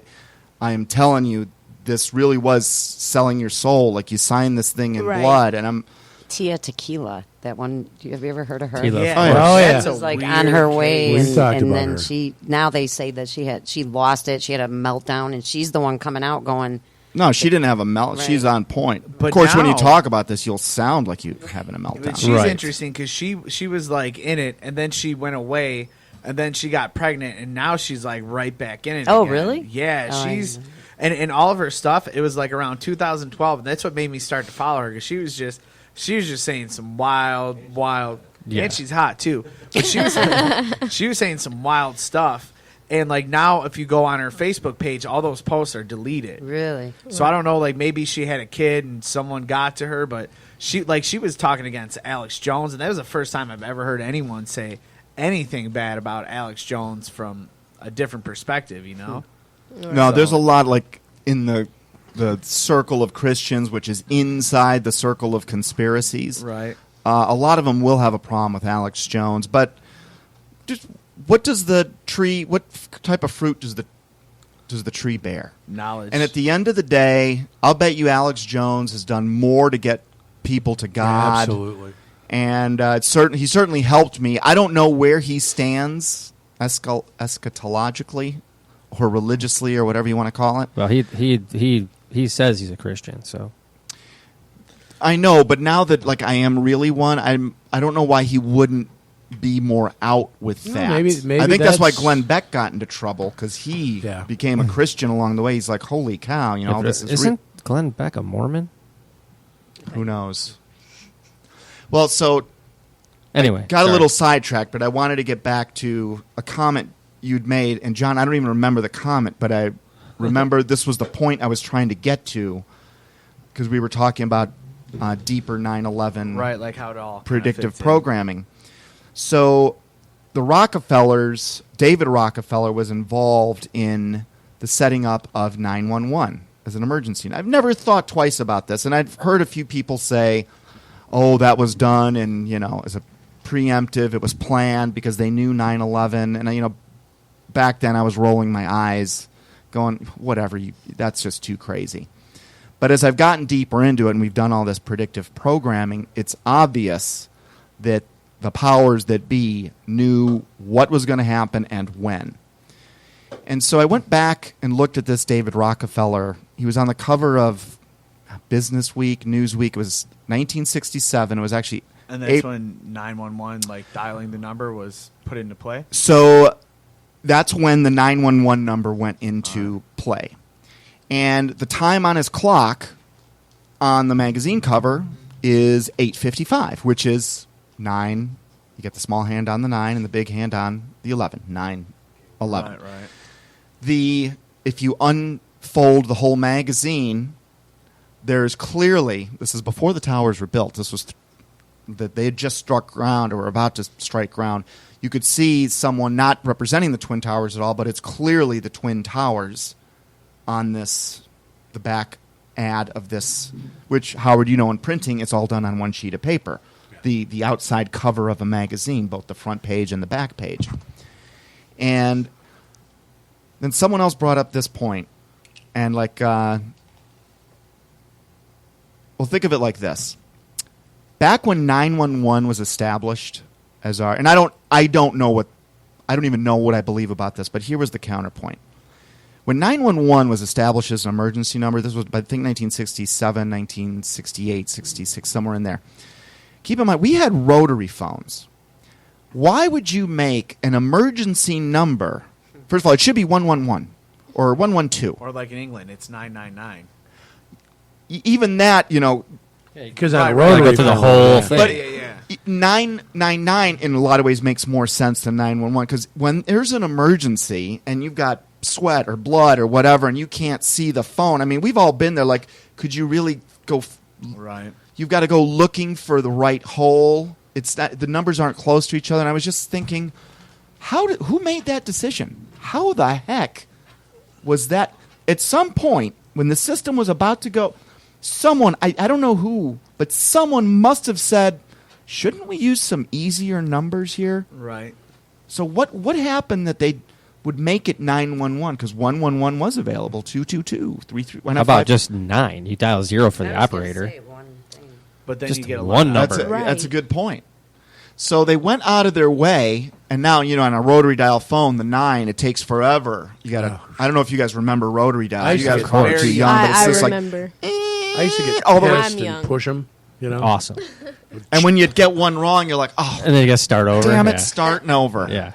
am telling you, this really was selling your soul. Like, you signed this thing in blood. And I'm... Tia Tequila, that one, have you ever heard of her? Tila. Yeah. Oh, yeah. She was like on her way, We've talked and about then her. now they say that she lost it. She had a meltdown, and she's the one coming out going, No, she didn't have a melt. Right. She's on point. But of course, when you now- talk about this, you'll sound like you're having a But meltdown. she's Right. interesting because she was like in it, and then she went away, and then she got pregnant, and now she's like right back in it. Oh, again. really? Yeah, Oh, I she's didn't and all of her stuff. It was like around 2012, and that's what made me start to follow her because she was just saying some wild, Yeah. and she's hot too. But she was saying some wild stuff. And like now, if you go on her Facebook page, all those posts are deleted. really? So I don't know, like maybe she had a kid and someone got to her, but she was talking against Alex Jones, and that was the first time I've ever heard anyone say anything bad about Alex Jones from a different perspective, you know? No, there's a lot like in the circle of Christians, which is inside the circle of conspiracies. Right. A lot of them will have a problem with Alex Jones, but just what does the tree? What type of fruit does the tree bear? Knowledge. And at the end of the day, I'll bet you Alex Jones has done more to get people to God. Absolutely. And he certainly helped me. I don't know where he stands eschatologically or religiously or whatever you want to call it. Well, he says he's a Christian, so I know, but now that like I am really one, I don't know why he wouldn't be more out with No, that. maybe I think that's why that's- Glenn Beck got into trouble because he Yeah. became a Christian along the way. He's like, holy cow, you know, this is isn't Glenn Beck a Mormon? who knows? Well, so Anyway, got sorry. a little sidetracked, but I wanted to get back to a comment you'd made. And John, I don't even remember the comment, but I remember this was the point I was trying to get to because we were talking about deeper 9/11 right, like how it all predictive fits in. programming. So the Rockefellers, David Rockefeller was involved in the setting up of 911 as an emergency. And I've never thought twice about this, and I've heard a few people say, oh, that was done and, you know, as a preemptive, it was planned because they knew 9/11. And, you know, back then I was rolling my eyes going, whatever, that's just too crazy. But as I've gotten deeper into it and we've done all this predictive programming, it's obvious that the powers that be knew what was going to happen and when. And so I went back and looked at this David Rockefeller. He was on the cover of Business Week, Newsweek. It was 1967. It was actually... And that's when 911, like dialing the number, was put into play? So that's when the 911 number went into play. And the time on his clock on the magazine cover is 8:55, which is 9. You get the small hand on the 9 and the big hand on the 11. 9/11. Right. If you unfold the whole magazine, there's clearly, this is before the towers were built. This was that they had just struck ground or were about to strike ground. You could see someone not representing the Twin Towers at all, but it's clearly the Twin Towers on the back ad of this, which, Howard, you know, in printing, it's all done on one sheet of paper. The outside cover of a magazine, both the front page and the back page. And then someone else brought up this point, and like, well, think of it like this. Back when 911 was established as our, and I don't even know what I believe about this, but here was the counterpoint. When 911 was established as an emergency number, this was, I think, 1967, 1968, 66, somewhere in there. Keep in mind, we had rotary phones. Why would you make an emergency number? First of all, it should be 111 or 112. Or like in England, it's 999. Even that, you know, Because on Right, a right. rotary Go through the phone, whole yeah. thing. But Yeah. 999 in a lot of ways makes more sense than 911 because when there's an emergency and you've got sweat or blood or whatever and you can't see the phone, I mean, we've all been there. Like, could you really go? Right. You've got to go looking for the right hole. It's not, the numbers aren't close to each other. And I was just thinking, who made that decision? How the heck was that? At some point, when the system was about to go, someone, I don't know who, but someone must have said, shouldn't we use some easier numbers here? Right. So what happened that they would make it 911? Because 111 was available, 222, 33. How about just 9? You dial 0 for the operator. But then Just you get a one lot. number. That's a good point. So they went out of their way, and now, on a rotary dial phone, the 9, it takes forever. You got to. I don't know if you guys remember rotary dial. You guys are too young, but it's I just remember. I used to get all the way. pissed and push them. Awesome. And when you'd get one wrong, you're like, oh, And then you got to start over. damn it, Yeah. starting over. Yeah.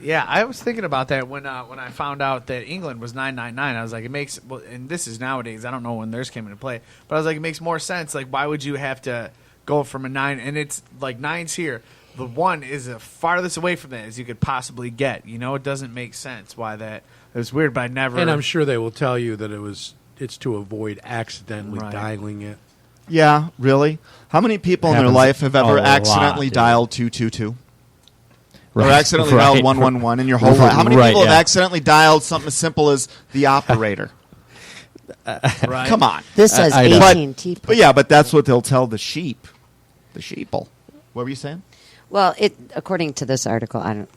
Yeah, I was thinking about that when I found out that England was 999. I was like, it makes, and this is nowadays. I don't know when theirs came into play, but I was like, it makes more sense. Like, why would you have to go from a 9? And it's like 9's here. The 1 is the farthest away from that as you could possibly get. It doesn't make sense why that. It was weird, but I never. And I'm sure they will tell you that it's to avoid accidentally Right. dialing it. Yeah, really? How many people in their Happens life have a ever lot, accidentally dude. dialed 222? Right. Or accidentally Right. dialed 111 in your whole life? How many Right, people have yeah. accidentally dialed something as simple as the operator? Right. Come on. This says I know. AT&T. But yeah, but that's what they'll tell the sheep. The sheeple. What were you saying? Well, according to this article, I don't,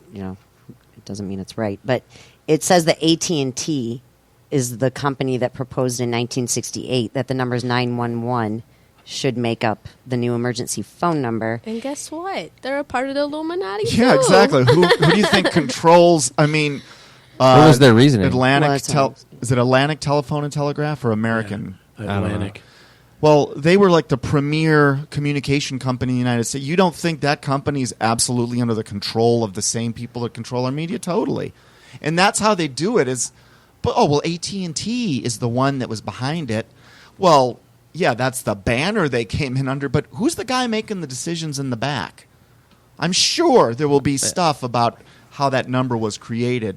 it doesn't mean it's right, but it says that AT&T is the company that proposed in 1968 that the numbers 911 should make up the new emergency phone number. And guess what? They're a part of the Illuminati. Yeah, too. exactly. Who do you think controls? I mean, What was their reasoning? Atlantic. Well, that's Is it Atlantic Telephone and Telegraph or American? Atlantic. Well, they were like the premier communication company in the United States. You don't think that company is absolutely under the control of the same people that control our media? Totally. And that's how they do it is, AT&T is the one that was behind it. Well, yeah, that's the banner they came in under, but who's the guy making the decisions in the back? I'm sure there will be stuff about how that number was created.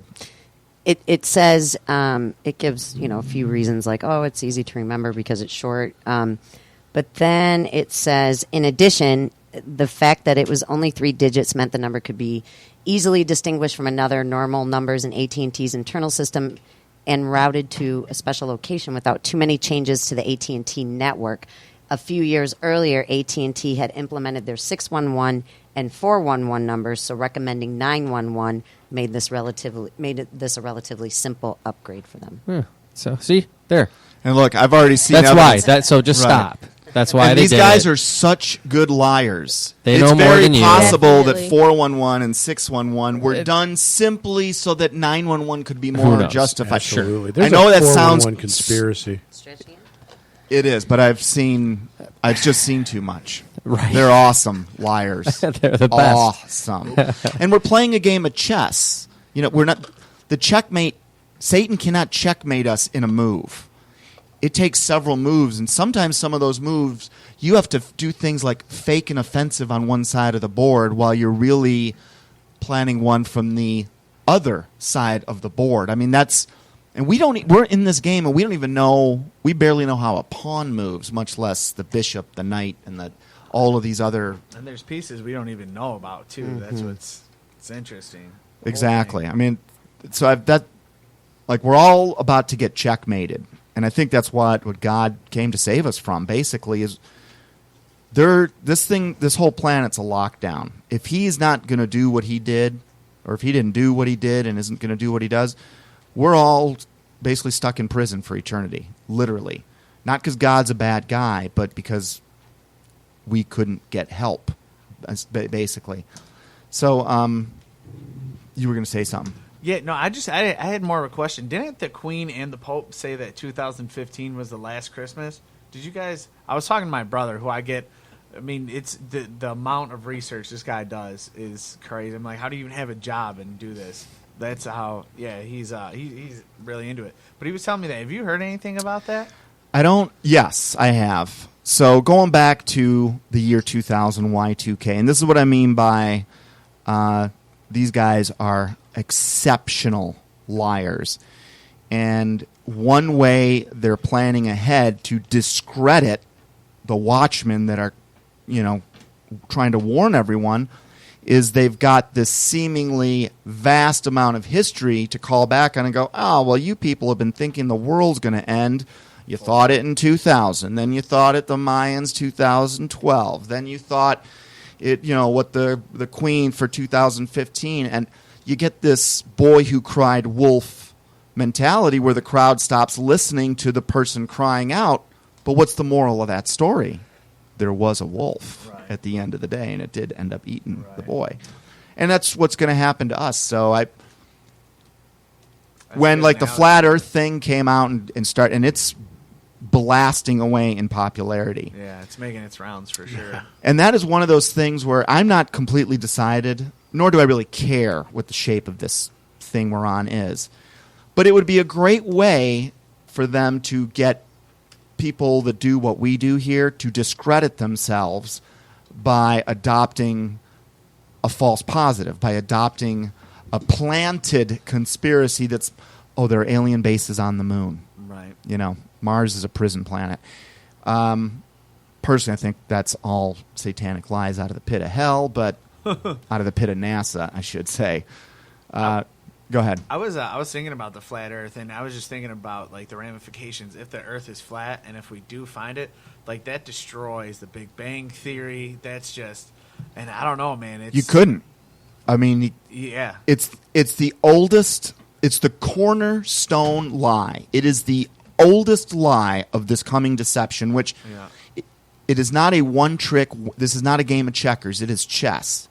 It says, it gives, a few reasons like, it's easy to remember because it's short. But then it says, in addition, the fact that it was only 3 digits meant the number could be easily distinguished from another normal numbers in AT&T's internal system and routed to a special location without too many changes to the AT&T network. A few years earlier, AT&T had implemented their 611 and 411 numbers, so recommending 911 made this a relatively simple upgrade for them. Yeah. So, see? There. And look, I've already seen That's why. evidence. So just Right. stop. That's why And they these did guys it. are such good liars. They it's know more very than you. possible that Definitely. 411 and 611 were done simply so that 911 could be more knows? justified. Absolutely. I There's know a that sounds 411 conspiracy. It is, but I've just seen too much. Right. They're awesome liars. They're the best. Awesome. And we're playing a game of chess. We're not the checkmate. Satan cannot checkmate us in a move. It takes several moves, and sometimes some of those moves you have to do things like fake an offensive on one side of the board while you're really planning one from the other side of the board. I mean, and we're in this game and we don't even know, we barely know how a pawn moves, much less the bishop, the knight, and all of these other. And there's pieces we don't even know about too. Mm-hmm. That's it's interesting. Exactly. I mean, so we're all about to get checkmated. And I think that's what God came to save us from, basically, is this whole planet's a lockdown. If he's not going to do what he did, or if he didn't do what he did and isn't going to do what he does, we're all basically stuck in prison for eternity, literally. Not because God's a bad guy, but because we couldn't get help, basically. So, you were going to say something. Yeah, no, I had more of a question. Didn't the Queen and the Pope say that 2015 was the last Christmas? Did you guys? I was talking to my brother, who it's the amount of research this guy does is crazy. I'm like, how do you even have a job and do this? That's how. Yeah, he's really into it. But he was telling me that. Have you heard anything about that? Yes, I have. So going back to the year 2000, Y2K, and this is what I mean by these guys are exceptional liars. And one way they're planning ahead to discredit the watchmen that are, trying to warn everyone is they've got this seemingly vast amount of history to call back on and go, oh, well, you people have been thinking the world's going to end, You thought it in 2000. Then you thought it the Mayans 2012. Then you thought it, what the Queen for 2015. And you get this boy who cried wolf mentality where the crowd stops listening to the person crying out. But what's the moral of that story? There was a wolf at the end of the day, and it did end up eating the boy. And that's what's going to happen to us. So when the flat Earth thing came out and it's blasting away in popularity. Yeah, it's making its rounds for sure. And that is one of those things where I'm not completely decided, nor do I really care what the shape of this thing we're on is. But it would be a great way for them to get people that do what we do here to discredit themselves by adopting a false positive, by adopting a planted conspiracy that's, there are alien bases on the moon. Right. Mars is a prison planet. Personally, I think that's all satanic lies out of the pit of hell, but out of the pit of NASA, I should say. Go ahead. I was thinking about the flat Earth, and I was just thinking about the ramifications if the Earth is flat, and if we do find it, that destroys the Big Bang theory. That's just, and I don't know, man. You couldn't. I mean, yeah. It's the oldest. It's the cornerstone lie. It is the oldest lie of this coming deception, which it is not a one trick. This is not a game of checkers. It is chess.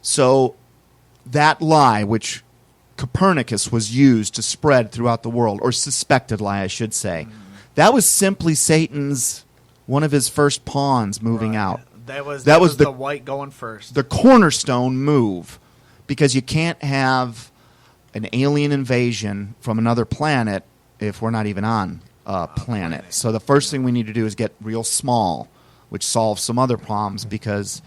So that lie, which Copernicus was used to spread throughout the world, or suspected lie, I should say, that was simply Satan's, one of his first pawns moving out. That was the white going first. The cornerstone move, because you can't have an alien invasion from another planet if we're not even on a planet. So the first thing we need to do is get real small, which solves some other problems, because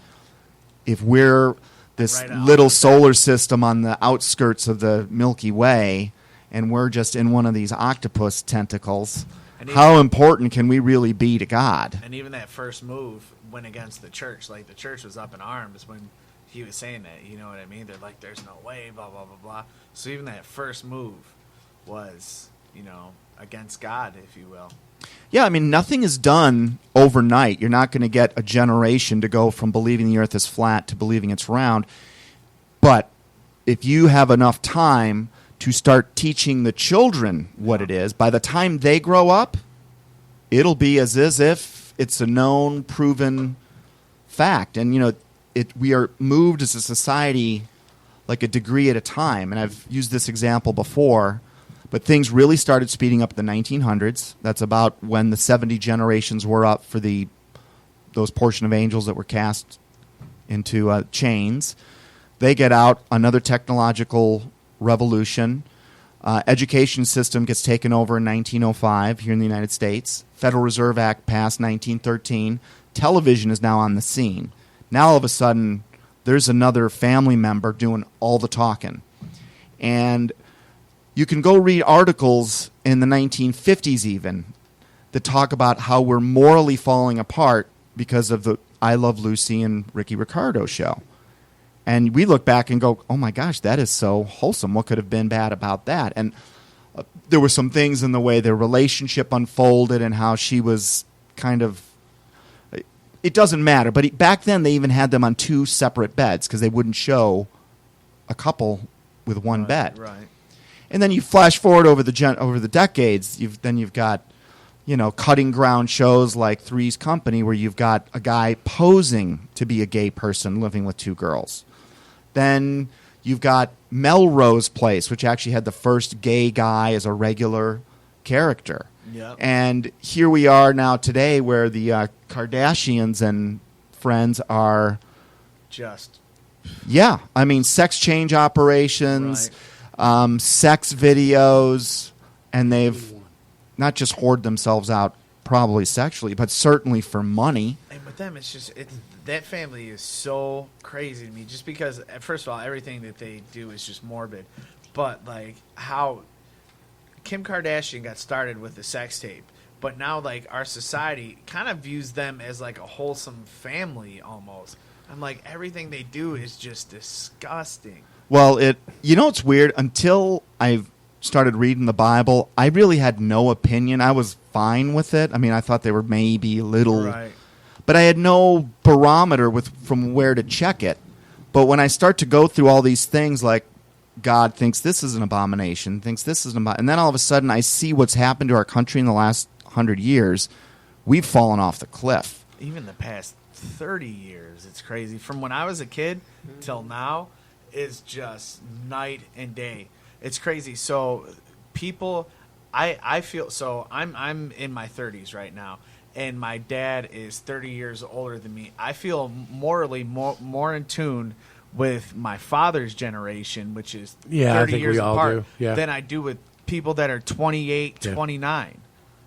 if we're this little solar system on the outskirts of the Milky Way and we're just in one of these octopus tentacles, how important can we really be to God? And even that first move went against the church. The church was up in arms when he was saying that. You know what I mean? They're like, there's no way, blah, blah, blah, blah. So even that first move was, against God, if you will. Yeah, I mean, nothing is done overnight. You're not going to get a generation to go from believing the earth is flat to believing it's round. But if you have enough time to start teaching the children what it is, by the time they grow up, it'll be as if it's a known, proven fact. And, we are moved as a society like a degree at a time. And I've used this example before. But things really started speeding up in the 1900s. That's about when the 70 generations were up for those portion of angels that were cast into chains. They get out, another technological revolution. Education system gets taken over in 1905 here in the United States. Federal Reserve Act passed 1913. Television is now on the scene. Now all of a sudden, there's another family member doing all the talking. And you can go read articles in the 1950s even that talk about how we're morally falling apart because of the I Love Lucy and Ricky Ricardo show. And we look back and go, oh my gosh, that is so wholesome. What could have been bad about that? And there were some things in the way their relationship unfolded and how she was kind of, it doesn't matter. But back then they even had them on two separate beds because they wouldn't show a couple with one bed. Right. And then you flash forward over the decades. You've got, cutting ground shows like Three's Company, where you've got a guy posing to be a gay person living with two girls. Then you've got Melrose Place, which actually had the first gay guy as a regular character. Yep. And here we are now today, where the Kardashians and friends are just sex change operations. Right. Sex videos, and they've not just hoard themselves out probably sexually, but certainly for money. And with them, that family is so crazy to me, just because, first of all, everything that they do is just morbid. But, how Kim Kardashian got started with the sex tape, but now, our society kind of views them as, a wholesome family almost. I'm like, everything they do is just disgusting. Well, it's weird. Until I started reading the Bible, I really had no opinion. I was fine with it. I mean, I thought they were maybe little, Right. but I had no barometer from where to check it. But when I start to go through all these things, like God thinks this is an abomination, thinks this is an abomination, and then all of a sudden I see what's happened to our country in the last 100 years. We've fallen off the cliff. Even the past 30 years, it's crazy. From when I was a kid till now is just night and day. It's crazy. So people, I feel, so I'm in my 30s right now, and my dad is 30 years older than me. I feel morally more in tune with my father's generation, which is 30 years apart, than I do with people that are 28, 29.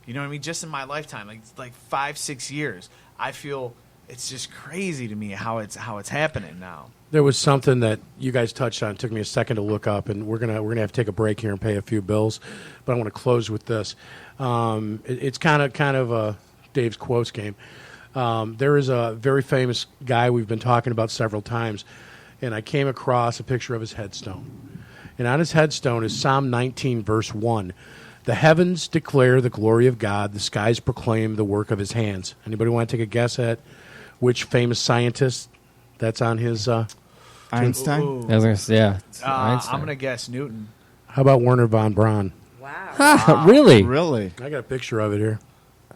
You know what I mean? Just in my lifetime, like 5-6 years, I feel it's just crazy to me how it's happening now. There was something that you guys touched on. It took me a second to look up, and we're gonna have to take a break here and pay a few bills. But I want to close with this. It's kind of a Dave's quotes game. There is a very famous guy we've been talking about several times, and I came across a picture of his headstone. And on his headstone is Psalm 19, verse 1. The heavens declare the glory of God. The skies proclaim the work of his hands. Anybody want to take a guess at which famous scientist that's on his... Einstein? Ooh. I was gonna say, yeah. it's Einstein. I'm going to guess Newton. How about Werner von Braun? Wow. Really? Really? I got a picture of it here.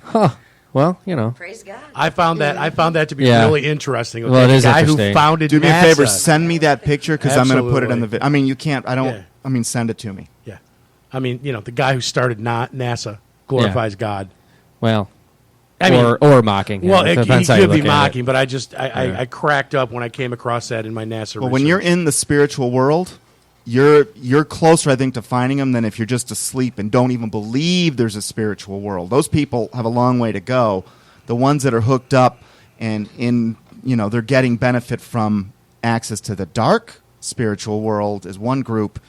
Huh. Well, you know. Praise God. I found that to be Yeah. really interesting. Well, it the is guy who interesting. founded Do me a NASA. favor, send me that picture because I'm going to put it in the Absolutely. video. I mean, you can't, Yeah. I mean, send it to me. Yeah. I mean, the guy who started NASA glorifies God. Well, I mean, or mocking. Him. well, It he depends how you could be look at it. mocking, but I cracked up when I came across that in my NASA Well, when you're research. in the spiritual world, you're closer, I think, to finding them than if you're just asleep and don't even believe there's a spiritual world. Those people have a long way to go. The ones that are hooked up and they're getting benefit from access to the dark spiritual world is one group.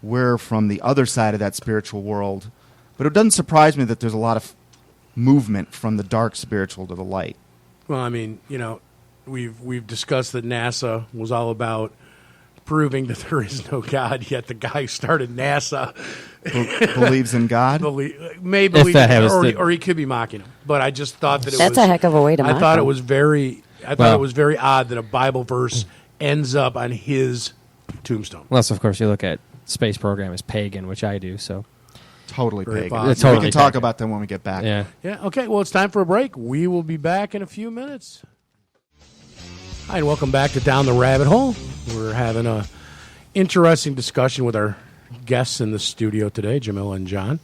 We're from the other side of that spiritual world. But it doesn't surprise me that there's a lot of movement from the dark spiritual to the light. Well, I mean, we've discussed that NASA was all about proving that there is no God, yet the guy who started NASA Believes in God? may believe that it, was or he could be mocking him. But I just thought that That's a heck of a way to I mock thought him. it was very odd that a Bible verse ends up on his tombstone. Unless, of course, you look at space program as pagan, which I do. So Totally Very pagan. possible. It's totally we can talk pagan. about them when we get back. yeah. Yeah, okay, well, it's time for a break. We will be back in a few minutes. Hi, and welcome back to Down the Rabbit Hole. We're having a interesting discussion with our guests in the studio today, Jamila and John,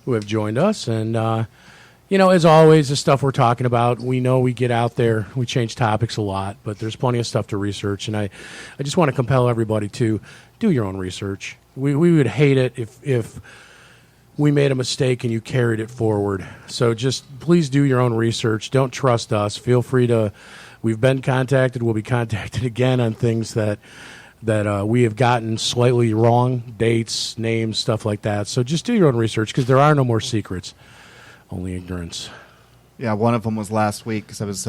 who have joined us. And, as always, the stuff we're talking about, we know we get out there, we change topics a lot, but there's plenty of stuff to research. And I just want to compel everybody to do your own research. We would hate it if we made a mistake and you carried it forward. So just please do your own research. Don't trust us. Feel free to. We've been contacted. We'll be contacted again on things that we have gotten slightly wrong, dates, names, stuff like that. So just do your own research because there are no more secrets, only ignorance. Yeah, one of them was last week because I was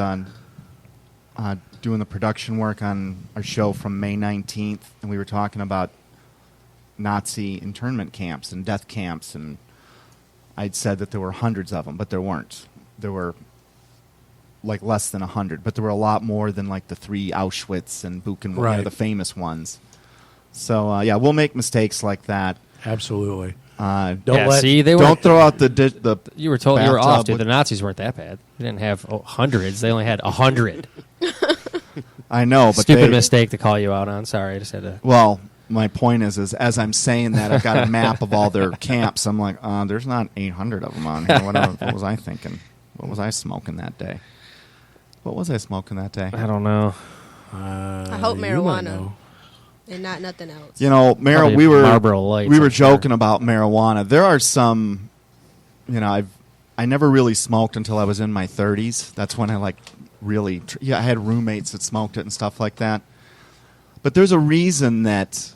doing the production work on our show from May 19th, and we were talking about Nazi internment camps and death camps, and I'd said that there were hundreds of them, but there weren't. There were like less than 100, but there were a lot more than like the 3 Auschwitz and Buchenwald, Right. the famous ones. So yeah, we'll make mistakes like that. Absolutely. Don't Don't throw out the You were told you were bathtub off, dude. with- The Nazis weren't that bad. They didn't have hundreds. They only had 100. I know, but Stupid they, mistake to call you out on. Sorry, I just had to. Well, my point is as I'm saying that, I've got a map of all their camps. I'm like, there's not 800 of them on here. What was I thinking? What was I smoking that day? What was I smoking that day? I don't know. I hope You might marijuana know. and not nothing else. You know, Probably we were Marlboro Lights, we were I'm sure. joking about marijuana. There are some, I never really smoked until I was in my 30s. That's when I really, I had roommates that smoked it and stuff like that. But there's a reason that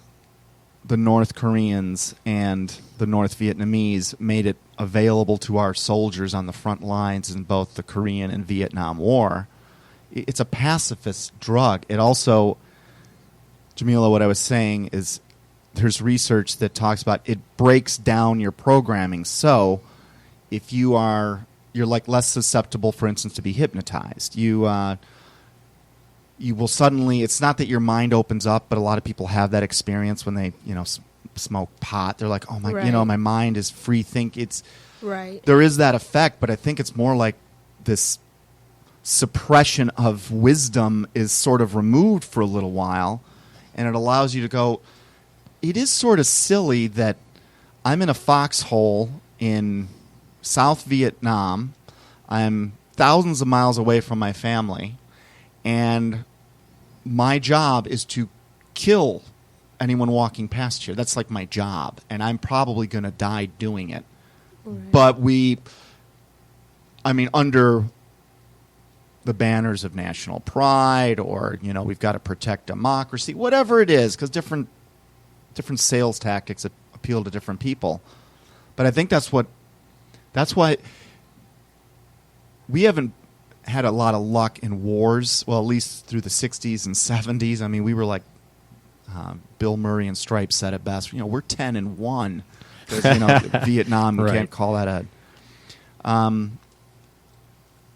the North Koreans and the North Vietnamese made it available to our soldiers on the front lines in both the Korean and Vietnam War. It's a pacifist drug. It also, Jamila, what I was saying is there's research that talks about it breaks down your programming. So if you're like less susceptible, for instance, to be hypnotized. You will suddenly, it's not that your mind opens up, but a lot of people have that experience when they, smoke pot. They're like, oh my, Right. my mind is free think. Right. There is that effect, but I think it's more like this suppression of wisdom is sort of removed for a little while, and it allows you to go, it is sort of silly that I'm in a foxhole in South Vietnam. I'm thousands of miles away from my family, and my job is to kill anyone walking past here. That's like my job, and I'm probably going to die doing it. Right. But under the banners of national pride, or we've got to protect democracy, whatever it is, because different sales tactics appeal to different people. But I think that's why we haven't had a lot of luck in wars. Well, at least through the 60s and 70s. I mean, we were like Bill Murray and Stripes said it best. We're 10-1. Vietnam, you Right. can't call that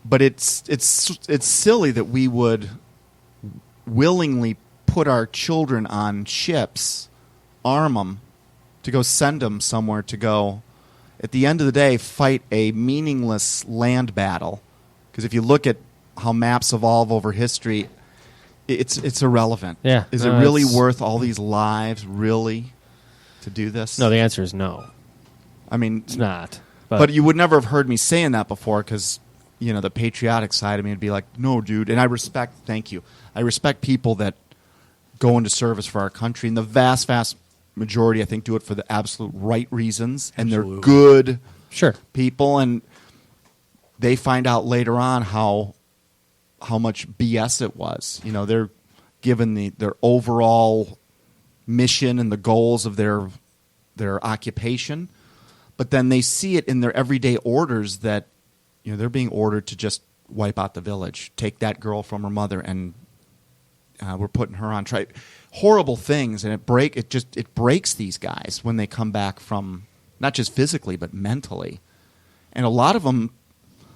but it's silly that we would willingly put our children on ships, arm them, to go send them somewhere to go, at the end of the day, fight a meaningless land battle. Because if you look at how maps evolve over history, it's irrelevant. Yeah. Is No, it really it's- worth all these lives, really, to do this? No, the answer is no. I mean, It's not. but you would never have heard me saying that before, because the patriotic side of me would be like, no, dude. And I respect people that go into service for our country, and the vast majority, I think, do it for the absolute right reasons, and they're Absolutely. good Sure. people, and they find out later on how much BS it was. They're given their overall mission and the goals of their occupation, but then they see it in their everyday orders that they're being ordered to just wipe out the village, take that girl from her mother, and we're putting her on trial. Horrible things, and it breaks these guys when they come back from, not just physically but mentally. And a lot of them,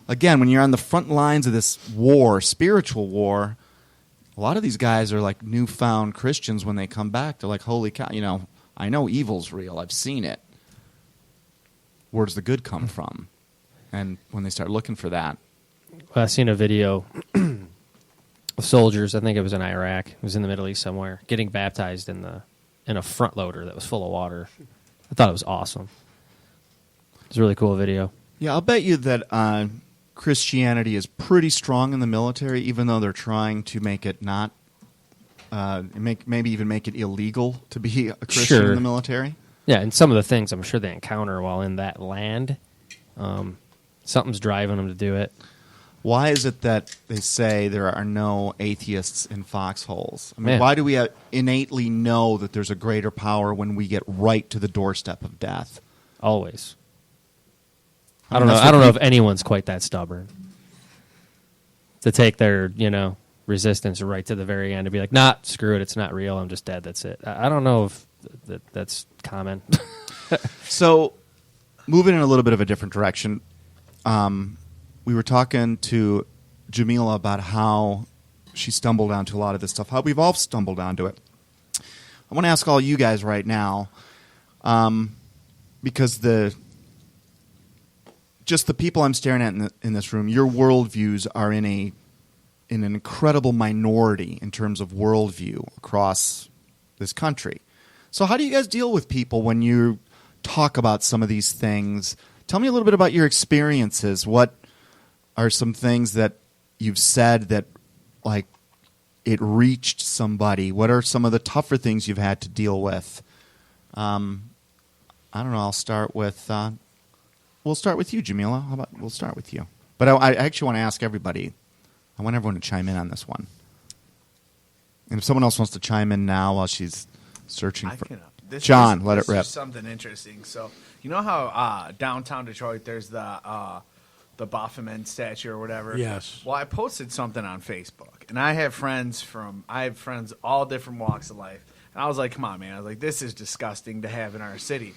again, when you're on the front lines of this war, spiritual war, a lot of these guys are like newfound Christians when they come back. They're like, holy cow, I know evil's real. I've seen it. Where does the good come from? And when they start looking for that. I seen a video of soldiers, I think it was in Iraq, it was in the Middle East somewhere, getting baptized in a front loader that was full of water. I thought it was awesome. It was a really cool video. Yeah, I'll bet you that Christianity is pretty strong in the military, even though they're trying to make it not, maybe even make it illegal to be a Christian Sure. in the military. Yeah, and some of the things I'm sure they encounter while in that land, something's driving them to do it. Why is it that they say there are no atheists in foxholes? I mean, Yeah. why do we innately know that there's a greater power when we get right to the doorstep of death? Always. I I mean, don't know. that's I don't what know if anyone's quite that stubborn to take their, resistance right to the very end and be like, "Nah, screw it. It's not real. I'm just dead. That's it." I don't know if that's common. So, moving in a little bit of a different direction, we were talking to Jamila about how she stumbled onto a lot of this stuff, how we've all stumbled onto it. I want to ask all you guys right now, because the people I'm staring at in this room, your worldviews are in an incredible minority in terms of worldview across this country. So how do you guys deal with people when you talk about some of these things? Tell me a little bit about your experiences. What are some things that you've said that, like, it reached somebody? What are some of the tougher things you've had to deal with? I don't know. I'll start with. We'll start with you, Jamila. How about we'll start with you? But I actually want to ask everybody. I want everyone to chime in on this one. And if someone else wants to chime in now while she's searching for John, let it rip. This is something interesting. So you know how downtown Detroit there's the Baphomet statue or whatever. Yes. Well, I posted something on Facebook, and I have friends all different walks of life. And I was like, come on, man. I was like, this is disgusting to have in our city.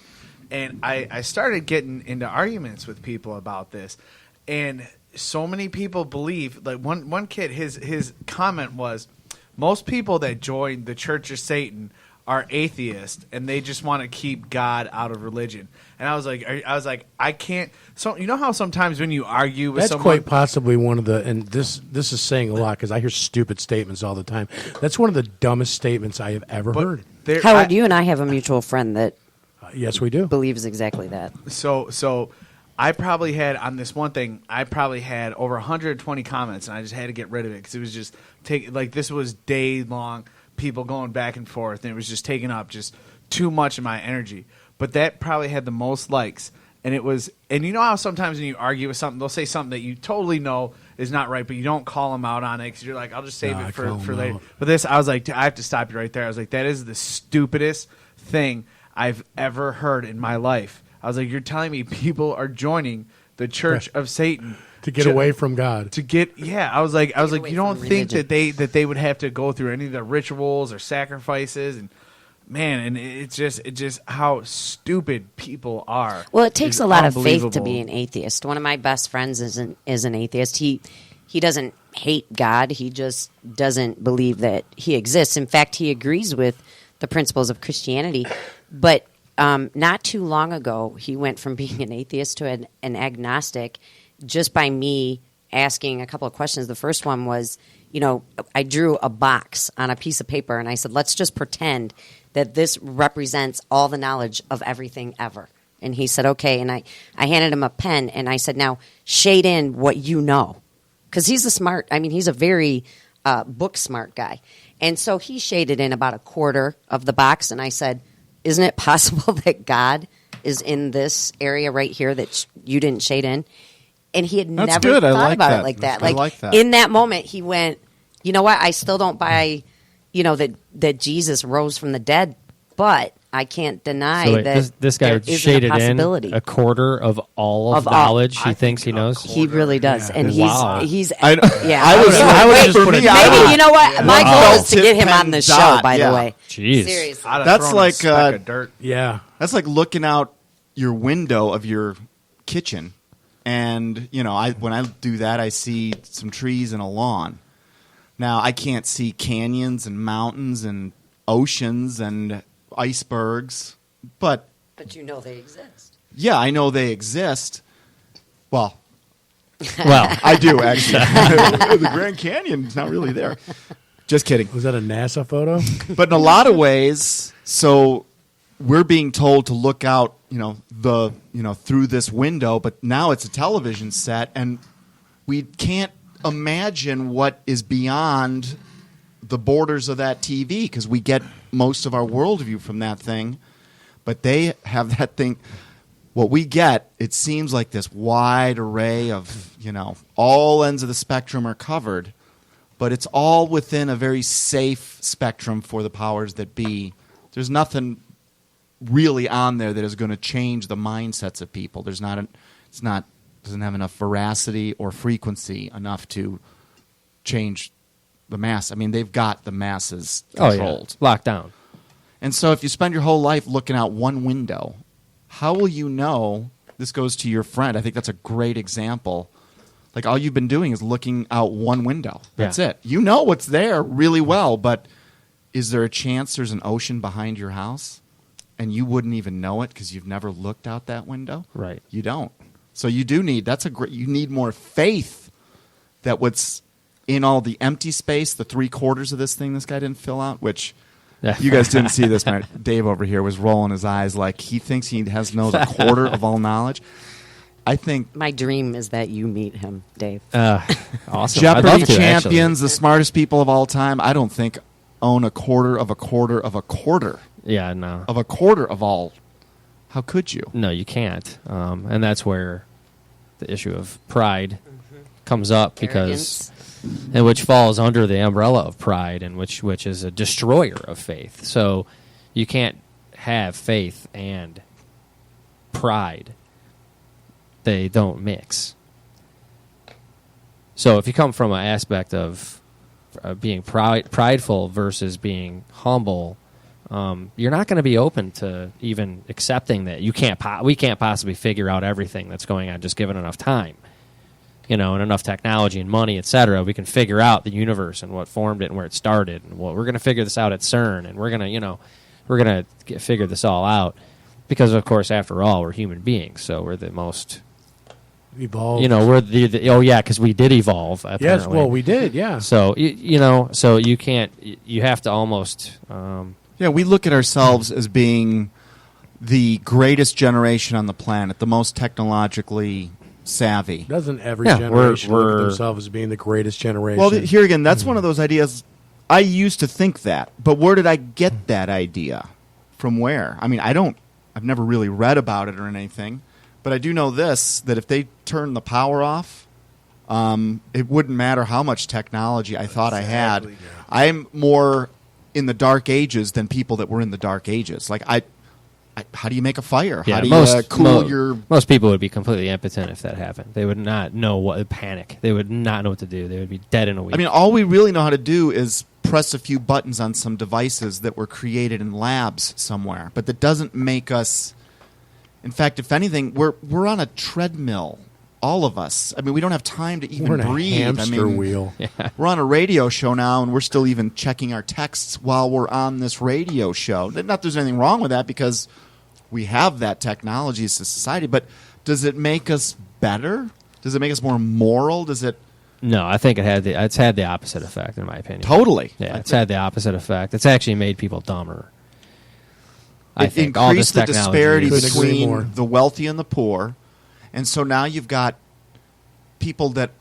And I started getting into arguments with people about this. And so many people believe, like one kid, his comment was, most people that join the Church of Satan are atheists, and they just want to keep God out of religion. And I was like, I can't. So you know how sometimes when you argue with That's someone, quite possibly one of the, and this is saying a lot because I hear stupid statements all the time. That's one of the dumbest statements I have ever heard. Howard, you and I have a mutual friend that yes, we do. believes exactly that. So I probably had on this one thing. I probably had over 120 comments, and I just had to get rid of it because it was just this was day long. People going back and forth, and it was just taking up just too much of my energy. But that probably had the most likes, and it was. And you know how sometimes when you argue with something, they'll say something that you totally know is not right, but you don't call them out on it because you're like, I'll just save it for later. But this, I was like, I have to stop you right there. I was like, that is the stupidest thing I've ever heard in my life. I was like, you're telling me people are joining the Church of Satan to get away from God. I was like, you don't think religion. that they would have to go through any of the rituals or sacrifices, and man, and it's just how stupid people are. Well, it takes a lot of faith to unbelievable. be an atheist. One of my best friends is an atheist. He doesn't hate God. He just doesn't believe that he exists. In fact, he agrees with the principles of Christianity. But not too long ago, he went from being an atheist to an agnostic just by me asking a couple of questions. The first one was, I drew a box on a piece of paper, and I said, let's just pretend that this represents all the knowledge of everything ever. And he said, okay. And I handed him a pen, and I said, now shade in what you know. Because he's he's a very book smart guy. And so he shaded in about a quarter of the box, and I said, isn't it possible that God is in this area right here that you didn't shade in? And he had never good. I thought like about that. it like that. I like that. In that moment, he went, you know what? I still don't buy, that Jesus rose from the dead, but I can't deny So wait, that this guy there isn't shaded a possibility. in a quarter of all of knowledge he thinks he knows. He really does, and Wow. he's I yeah. for me, Maybe you know what? My goal is to get him on the Tip show. pen By dot, the way, Jeez. seriously. I'd have That's thrown like, a speck of dirt. Yeah. That's like looking out your window of your kitchen, and when I do that, I see some trees and a lawn. Now I can't see canyons and mountains and oceans and icebergs, but you know they exist. yeah, I know they exist. Well, I do actually. The Grand Canyon's not really there. Just kidding. Was that a NASA photo? But in a lot of ways, so we're being told to look out, through this window, but now it's a television set, and we can't imagine what is beyond the borders of that TV because we get most of our worldview from that thing. But they have that thing. What we get, it seems like this wide array of, all ends of the spectrum are covered, but it's all within a very safe spectrum for the powers that be. There's nothing really on there that is going to change the mindsets of people. Doesn't have enough veracity or frequency enough to change the mass. I mean, they've got the masses controlled. Locked down. And so if you spend your whole life looking out one window, how will you know? This goes to your friend. I think that's a great example. Like all you've been doing is looking out one window. That's it. You know what's there really well, but is there a chance there's an ocean behind your house and you wouldn't even know it because you've never looked out that window? Right. You don't. So you do need, you need more faith that what's in all the empty space, the 3/4 of this thing this guy didn't fill out, which you guys didn't see this. Dave over here was rolling his eyes like he thinks he knows a quarter of all knowledge. I think My dream is that you meet him, Dave. Awesome. I'd love Jeopardy to, champions, the smartest people of all time, I don't think own a quarter of a quarter of a quarter actually. Yeah, no. of a quarter of all. How could you? No, you can't. And that's where the issue of pride comes up because, and which falls under the umbrella of pride, and which is a destroyer of faith. So you can't have faith and pride. They don't mix. So if you come from an aspect of being prideful versus being humble, you're not going to be open to even accepting that we can't possibly figure out everything that's going on just given enough time, and enough technology and money, etc. We can figure out the universe and what formed it and where it started, and we're going to figure this out at CERN, and we're going to figure this all out because, of course, after all, we're human beings, so we're the most evolved. We're because we did evolve. Apparently. Yes, well, we did, yeah. So so you can't. You have to almost. We look at ourselves as being the greatest generation on the planet, the most technologically savvy. Doesn't every generation look at themselves as being the greatest generation? Well, here again, that's one of those ideas. I used to think that, but where did I get that idea? From where? I mean, I've never really read about it or anything, but I do know this, that if they turn the power off, it wouldn't matter how much technology I thought I had. Yeah. I'm more in the Dark Ages than people that were in the Dark Ages. Like, how do you make a fire? Yeah, how do you cool your... Most people would be completely impotent if that happened. They would not know what panic. They would not know what to do. They would be dead in a week. I mean, all we really know how to do is press a few buttons on some devices that were created in labs somewhere. But that doesn't make us... In fact, if anything, we're on a treadmill. All of us. I mean, we don't have time to even breathe. We're on a hamster wheel. Yeah. We're on a radio show now, and we're still even checking our texts while we're on this radio show. Not that there's anything wrong with that, because we have that technology as a society, but does it make us better? Does it make us more moral? Does it... No, I think it's had the opposite effect, in my opinion. Totally. Yeah, it's had the opposite effect. It's actually made people dumber. It increased the disparity between the wealthy and the poor. And so now you've got people that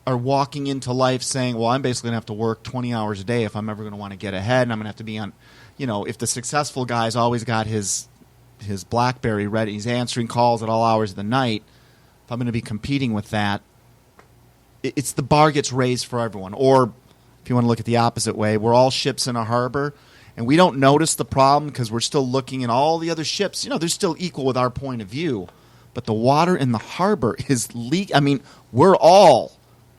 are walking into life saying, well, I'm basically going to have to work 20 hours a day if I'm ever going to want to get ahead, and I'm going to have to be on, if the successful guy's always got his BlackBerry ready, he's answering calls at all hours of the night, if I'm going to be competing with that, it's the bar gets raised for everyone. Or if you want to look at the opposite way, we're all ships in a harbor, and we don't notice the problem because we're still looking at all the other ships. They're still equal with our point of view. But the water in the harbor is leak. I mean, we're all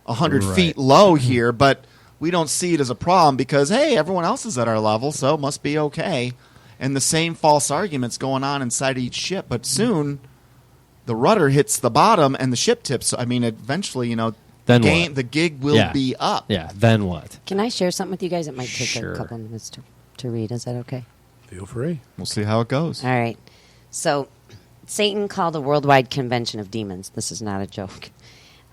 100 feet low here, but we don't see it as a problem because, hey, everyone else is at our level, so it must be okay. And the same false arguments going on inside each ship. But soon, the rudder hits the bottom and the ship tips. I mean, eventually, the gig will be up. Yeah, then what? Can I share something with you guys? It might take a couple of minutes to read. Is that okay? Feel free. We'll see how it goes. All right. So... Satan called a worldwide convention of demons. This is not a joke.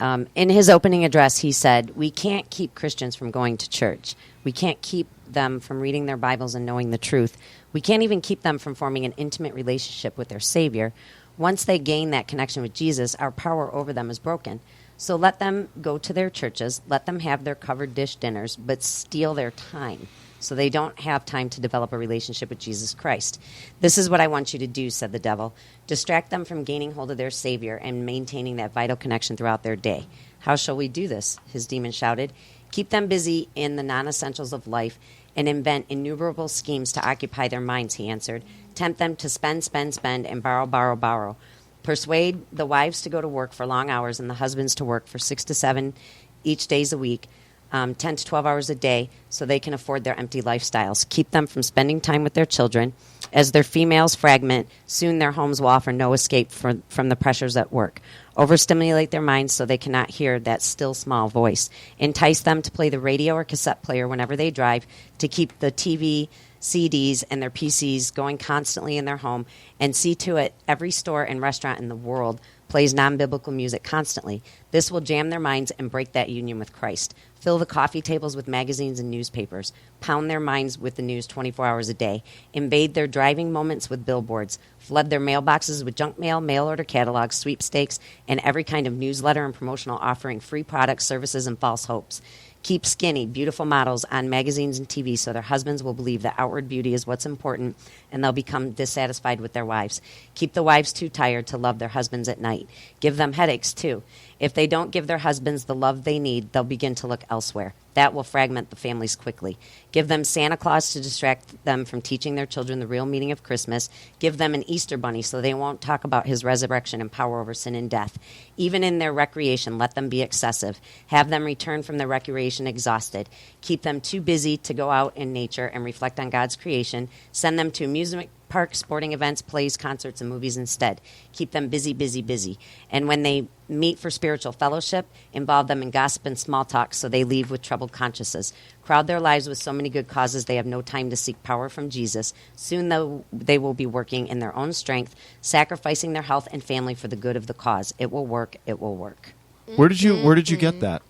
In his opening address, he said, we can't keep Christians from going to church. We can't keep them from reading their Bibles and knowing the truth. We can't even keep them from forming an intimate relationship with their Savior. Once they gain that connection with Jesus, our power over them is broken. So let them go to their churches, let them have their covered dish dinners, but steal their time. So they don't have time to develop a relationship with Jesus Christ. This is what I want you to do, said the devil. Distract them from gaining hold of their Savior and maintaining that vital connection throughout their day. How shall we do this? His demon shouted. Keep them busy in the non-essentials of life and invent innumerable schemes to occupy their minds, he answered. Tempt them to spend, and borrow. Persuade the wives to go to work for long hours and the husbands to work for 6 to 7 each days a week. 10 to 12 hours a day so they can afford their empty lifestyles. Keep them from spending time with their children. As their females fragment, soon their homes will offer no escape from the pressures at work. Overstimulate their minds so they cannot hear that still small voice. Entice them to play the radio or cassette player whenever they drive, to keep the TV, CDs, and their PCs going constantly in their home, and see to it every store and restaurant in the world plays non-biblical music constantly. This will jam their minds and break that union with Christ. Fill the coffee tables with magazines and newspapers. Pound their minds with the news 24 hours a day. Invade their driving moments with billboards. Flood their mailboxes with junk mail, mail order catalogs, sweepstakes, and every kind of newsletter and promotional offering free products, services, and false hopes. Keep skinny, beautiful models on magazines and TV so their husbands will believe that outward beauty is what's important and they'll become dissatisfied with their wives. Keep the wives too tired to love their husbands at night. Give them headaches, too. If they don't give their husbands the love they need, they'll begin to look elsewhere. That will fragment the families quickly. Give them Santa Claus to distract them from teaching their children the real meaning of Christmas. Give them an Easter bunny so they won't talk about his resurrection and power over sin and death. Even in their recreation, let them be excessive. Have them return from their recreation exhausted. Keep them too busy to go out in nature and reflect on God's creation. Send them to amusement parks, sporting events, plays, concerts, and movies instead. Keep them busy, busy, busy. And when they meet for spiritual fellowship, involve them in gossip and small talk so they leave with troubled consciences. Crowd their lives with so many good causes they have no time to seek power from Jesus. Soon they will be working in their own strength, sacrificing their health and family for the good of the cause. It will work. It will work. Where did you get that?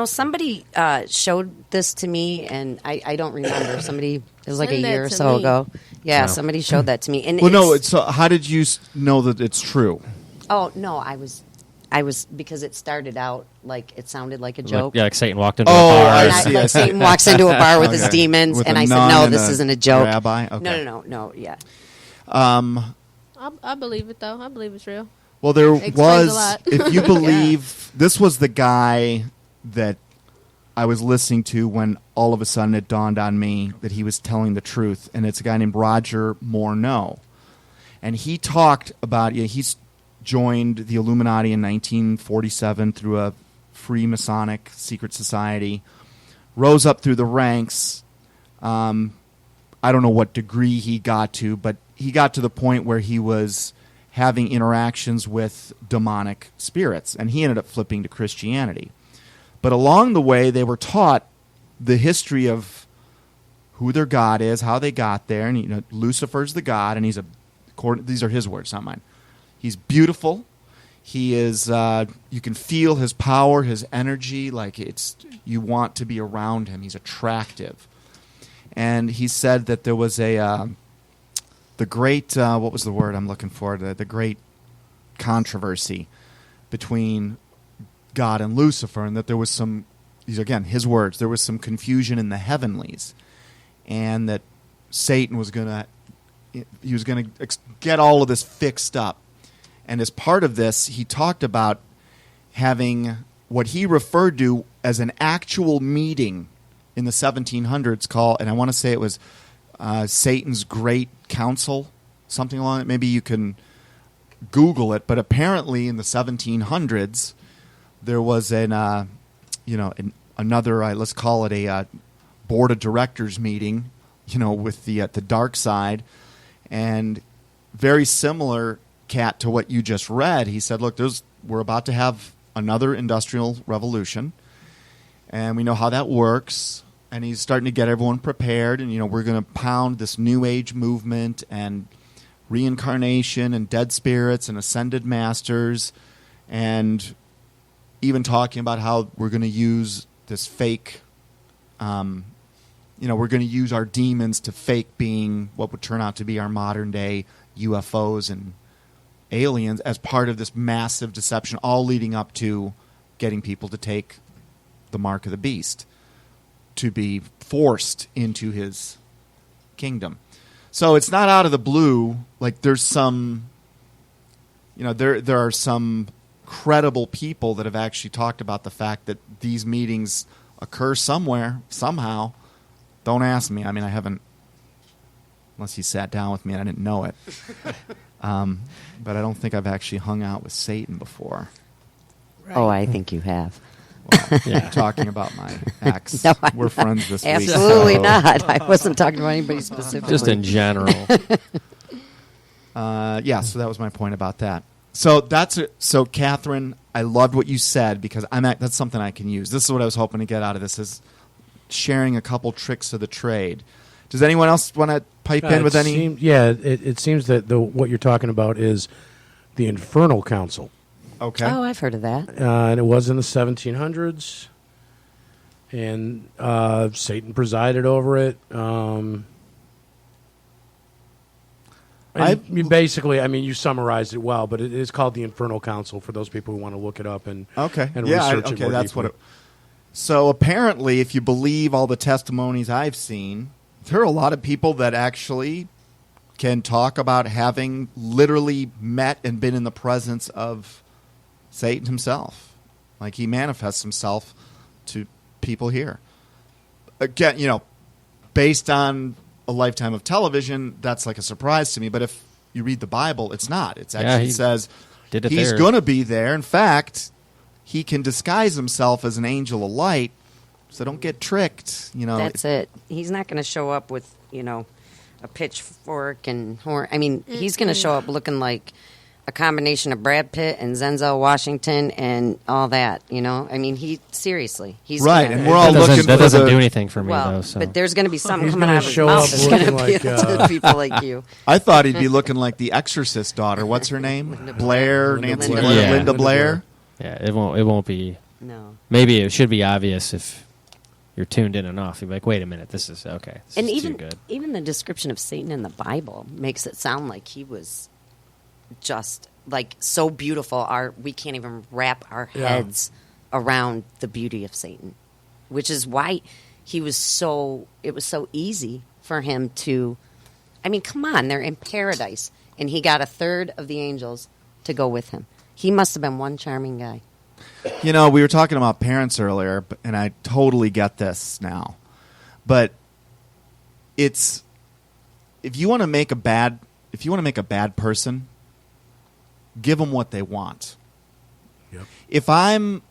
Somebody showed this to me, and I don't remember. Somebody, it was like Send a that year or to so me. ago. Yeah, somebody showed that to me. And So how did you know that it's true? Oh no, I was because it started out like it sounded like a joke. Like Satan walked into a Oh, bar. I And see. like Satan walks into a bar with his Okay. demons, With and a I said, nun "No, and this a isn't a joke." rabbi? Okay. No. Yeah. I believe it though. I believe it's real. Well, there Explains was, a lot. if you believe, this was the guy that I was listening to when all of a sudden it dawned on me that he was telling the truth. And it's a guy named Roger Morneau. And he talked about, he's joined the Illuminati in 1947 through a free Masonic secret society, rose up through the ranks. I don't know what degree he got to, but he got to the point where he was having interactions with demonic spirits, and he ended up flipping to Christianity. But along the way, they were taught the history of who their God is, how they got there, and Lucifer's the God, and these are his words, not mine. He's beautiful. He is. You can feel his power, his energy. Like you want to be around him. He's attractive. And he said that there was the great, what was the word I'm looking for? The great controversy between God and Lucifer, and that there was some, these are, again, his words, there was some confusion in the heavenlies, and that Satan was going to get all of this fixed up. And as part of this, he talked about having what he referred to as an actual meeting in the 1700s called, and I want to say it was Satan's Great Council, something along that. Maybe you can Google it, but apparently in the 1700s there was another, let's call it a board of directors meeting, with the dark side, and very similar, Kat, to what you just read. He said, "Look, we're about to have another industrial revolution, and we know how that works." And he's starting to get everyone prepared, and we're going to pound this New Age movement and reincarnation and dead spirits and ascended masters, and even talking about how we're going to use this fake, we're going to use our demons to fake being what would turn out to be our modern day UFOs and aliens as part of this massive deception, all leading up to getting people to take the mark of the beast, to be forced into his kingdom. So it's not out of the blue. Like there's some, there are some credible people that have actually talked about the fact that these meetings occur somewhere, somehow. Don't ask me. I mean, I haven't, unless he sat down with me and I didn't know it. But I don't think I've actually hung out with Satan before. Right. Oh, I think you have. Well, yeah. Talking about my ex. No, we're friends this week. Absolutely so. not. I wasn't talking about anybody specifically. Just in general. So that was my point about that. So so Catherine, I loved what you said, because that's something I can use. This is what I was hoping to get out of this, is sharing a couple tricks of the trade. Does anyone else want to pipe in with any? It seems that what you're talking about is the Infernal Council. Okay. Oh, I've heard of that. And it was in the 1700s. And Satan presided over it. You summarized it well, but it is called the Infernal Council for those people who want to look it up and research it more that's deeply. what. So apparently, if you believe all the testimonies I've seen, there are a lot of people that actually can talk about having literally met and been in the presence of Satan himself. Like he manifests himself to people here. Again, based on a lifetime of television, that's like a surprise to me. But if you read the Bible, it's not. It actually says he's going to be there. In fact, he can disguise himself as an angel of light, so don't get tricked. That's it. He's not going to show up with, a pitchfork and horn. I mean, he's going to show up looking like a combination of Brad Pitt and Denzel Washington and all that. I mean, he's right. Gonna, And we're all looking. That doesn't do anything for me though. So. But there's going to be something He's coming gonna out of his show mouth up that's going to looking appeal like, to people like you. I thought he'd be looking like the Exorcist daughter. What's her name? Linda Blair, Blair. Nancy Linda Blair, Blair. Linda Blair. Yeah, it won't be. No. Maybe it should be obvious if you're tuned in enough. You're like, wait a minute, this is okay. This And is even too good. even the description of Satan in the Bible makes it sound like he was just like so beautiful. We can't even wrap our heads around the beauty of Satan, which is why it was so easy for him to. I mean, come on, they're in paradise, and he got a third of the angels to go with him. He must have been one charming guy. We were talking about parents earlier, and I totally get this now. But it's if you want to make a bad person, give them what they want. Yep. If I'm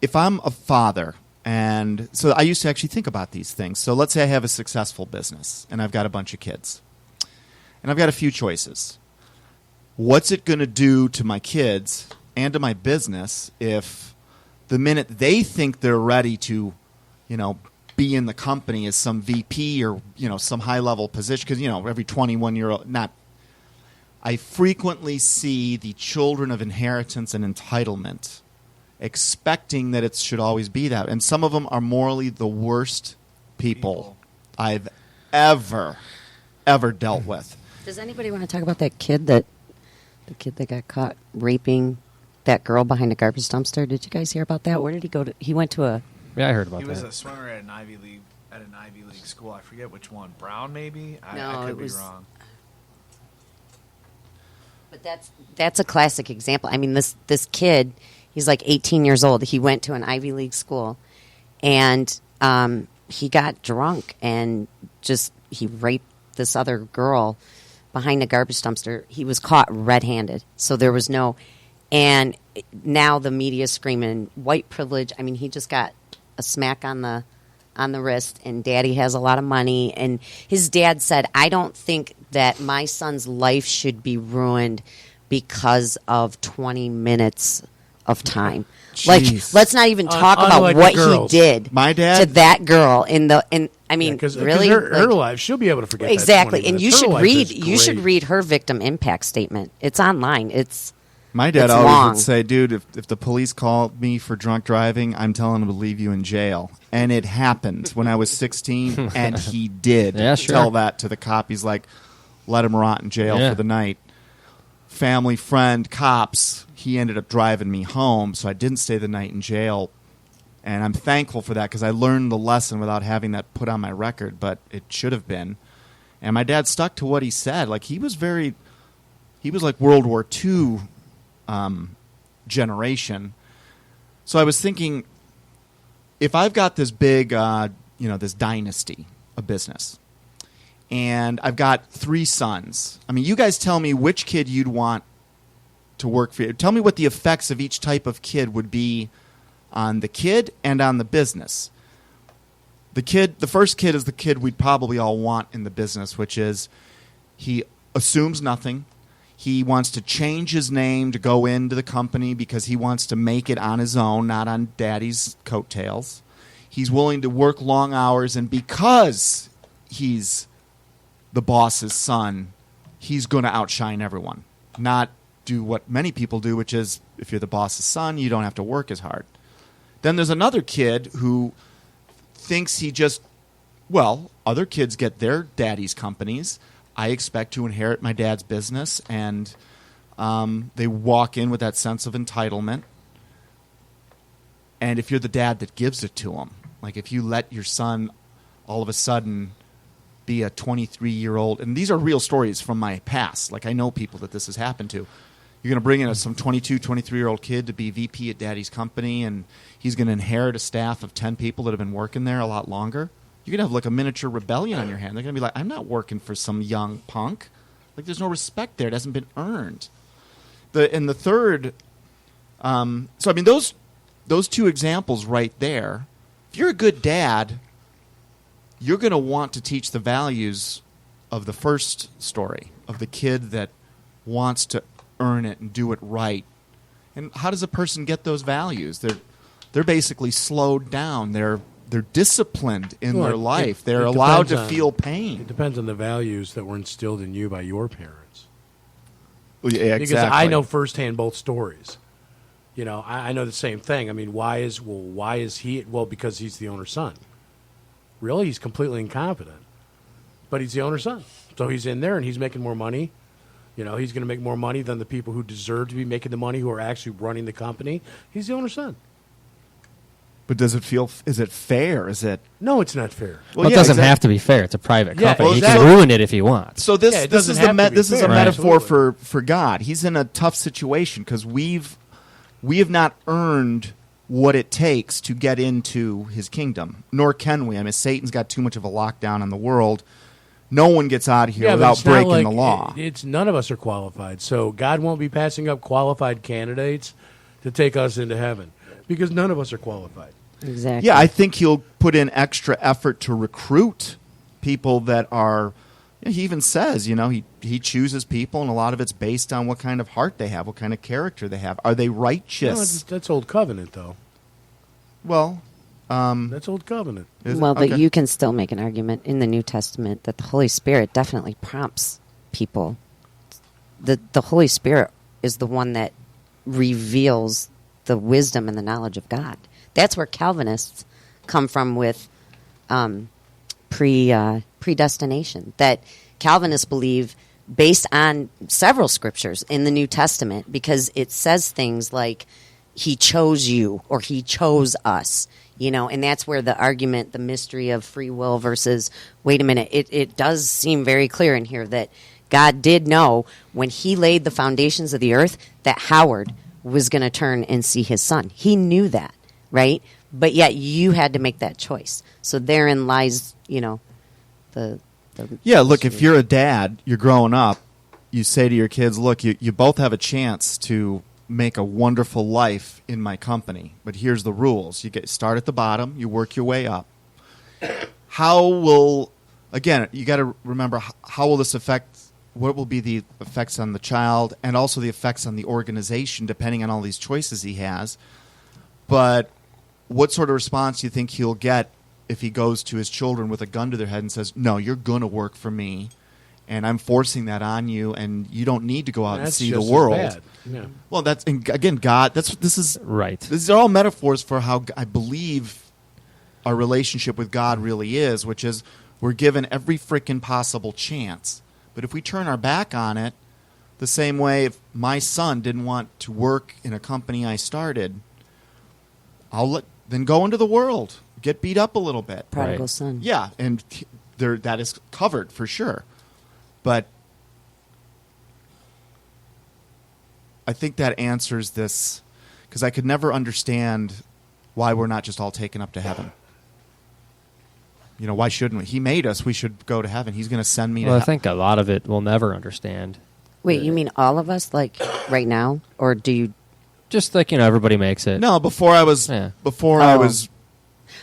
a father, and so I used to actually think about these things. So let's say I have a successful business, and I've got a bunch of kids, and I've got a few choices. What's it going to do to my kids and to my business if the minute they think they're ready to, be in the company as some VP or, some high-level position? Because, every 21-year-old, I frequently see the children of inheritance and entitlement expecting that it should always be that. And some of them are morally the worst people I've ever dealt with. Does anybody want to talk about that kid that got caught raping that girl behind a garbage dumpster? Did you guys hear about that? Where did he go to? He went to a. Yeah, I heard about that. He was a swimmer at an Ivy League school. I forget which one. Brown, maybe. No, I could it be was wrong. But that's a classic example. I mean, this kid, he's like 18 years old. He went to an Ivy League school, and he got drunk and he raped this other girl behind a garbage dumpster. He was caught red-handed, so there was no. And now the media's screaming white privilege. I mean, he just got a smack on the wrist, and Daddy has a lot of money. And his dad said, "I don't think that my son's life should be ruined because of 20 minutes of time." Jeez. Like, let's not even talk about Unlike what the he girls. did My dad- to that girl I mean, Because really, her like- life, she'll be able to forget that exactly. 20 And you minutes. Her should life read. is You should great. read her victim impact statement. It's online. My dad It's always long. would say, dude, if the police call me for drunk driving, I'm telling them to leave you in jail. And it happened when I was 16, and he did Yeah, sure. tell that to the cop. He's like, let him rot in jail Yeah. for the night. Family, friend, cops, he ended up driving me home, so I didn't stay the night in jail. And I'm thankful for that because I learned the lesson without having that put on my record, but it should have been. And my dad stuck to what he said. Like, he was like World War II generation. So I was thinking, if I've got this big, this dynasty of business, and I've got 3 sons. I mean, you guys tell me which kid you'd want to work for you. Tell me what the effects of each type of kid would be on the kid and on the business. The first kid is the kid we'd probably all want in the business, which is he assumes nothing. He wants to change his name to go into the company because he wants to make it on his own, not on Daddy's coattails. He's willing to work long hours, and because he's the boss's son, he's going to outshine everyone. Not do what many people do, which is if you're the boss's son, you don't have to work as hard. Then there's another kid who thinks other kids get their daddy's companies. I expect to inherit my dad's business, and they walk in with that sense of entitlement. And if you're the dad that gives it to them, like if you let your son all of a sudden be a 23-year-old, and these are real stories from my past. Like, I know people that this has happened to. you're going to bring in some 22, 23-year-old kid to be VP at daddy's company, and he's going to inherit a staff of 10 people that have been working there a lot longer. You're going to have like a miniature rebellion on your hand. They're going to be like, I'm not working for some young punk. Like, there's no respect there. It hasn't been earned. And the third, so I mean, those two examples right there, if you're a good dad, you're going to want to teach the values of the first story, of the kid that wants to earn it and do it right. And how does a person get those values? They're basically slowed down. They're disciplined in their life. They're allowed to feel pain. It depends on the values that were instilled in you by your parents. Well, yeah, because I know firsthand both stories. You know, I know the same thing. I mean, why is he? Well, because he's the owner's son. Really, he's completely incompetent, but he's the owner's son. So he's in there and he's making more money. You know, he's going to make more money than the people who deserve to be making the money, who are actually running the company. He's the owner's son. But is it fair? No, it's not fair. Well, it doesn't have to be fair. It's a private company. Well, he can ruin it if he wants. So this is a metaphor Absolutely. for God. He's in a tough situation because we have not earned what it takes to get into his kingdom, nor can we. I mean, Satan's got too much of a lockdown on the world. No one gets out of here without breaking the law. It's none of us are qualified. So God won't be passing up qualified candidates to take us into heaven because none of us are qualified. Exactly. Yeah, I think he'll put in extra effort to recruit people that are. He even says, you know, he chooses people, and a lot of it's based on what kind of heart they have, what kind of character they have. Are they righteous? No, that's Old Covenant, though. Well, that's Old Covenant. Well, but you can still make an argument in the New Testament that the Holy Spirit definitely prompts people. The Holy Spirit is the one that reveals the wisdom and the knowledge of God. That's where Calvinists come from with predestination. That Calvinists believe, based on several scriptures in the New Testament, because it says things like, he chose you or he chose us, you know, and that's where the argument, the mystery of free will versus, wait a minute, it does seem very clear in here that God did know when he laid the foundations of the earth that Howard was going to turn and see his son. He knew that, right? But yet you had to make that choice. So therein lies, you know, the yeah, look, if you're a dad, you're growing up, you say to your kids, look, you both have a chance to make a wonderful life in my company, but here's the rules. You start at the bottom, you work your way up. How will, again, you got to remember, how will this affect, what will be the effects on the child and also the effects on the organization, depending on all these choices he has. But what sort of response do you think he'll get if he goes to his children with a gun to their head and says, no, you're going to work for me, and I'm forcing that on you, and you don't need to go out and see the world. As bad. Yeah. Well, that's, and again, God. This is Right. These are all metaphors for how I believe our relationship with God really is, which is we're given every freaking possible chance. But if we turn our back on it, the same way if my son didn't want to work in a company I started, then go into the world, get beat up a little bit. prodigal son. Yeah, and that is covered for sure. But I think that answers this, because I could never understand why we're not just all taken up to heaven. You know, why shouldn't we? He made us. We should go to heaven. He's going to send me to Well, I heaven. think a lot of it we'll never understand. Wait, you mean all of us, like right now, or do you? Just like, you know, everybody makes it. No, before I was Yeah.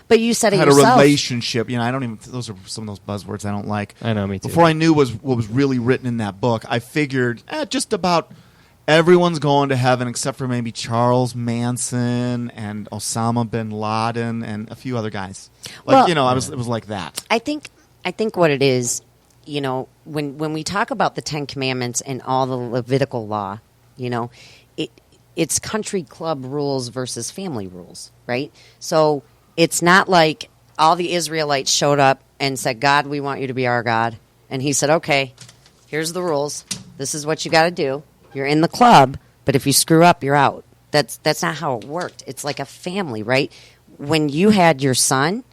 But you said it had yourself. a relationship. You know, I don't even. Those are some of those buzzwords I don't like. I know, me too. Before I knew what was really written in that book, I figured just about everyone's going to heaven except for maybe Charles Manson and Osama bin Laden and a few other guys. Like, Well- you know, it was like that. I think what it is, you know, when we talk about the Ten Commandments and all the Levitical law, you know, it's country club rules versus family rules, right? So it's not like all the Israelites showed up and said, God, we want you to be our God. And he said, okay, here's the rules. This is what you got to do. You're in the club, but if you screw up, you're out. That's not how it worked. It's like a family, right? When you had your son,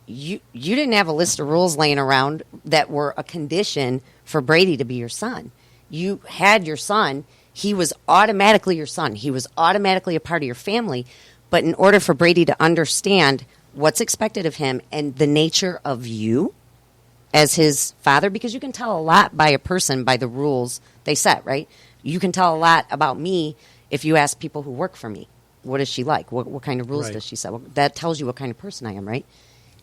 you didn't have a list of rules laying around that were a condition for Brady to be your son. You had your son, He was automatically your son. He was automatically a part of your family. But in order for Brady to understand what's expected of him and the nature of you as his father, because you can tell a lot by a person by the rules they set, right? You can tell a lot about me if you ask people who work for me. What is she like? What kind of rules does she set? Well, that tells you what kind of person I am, right?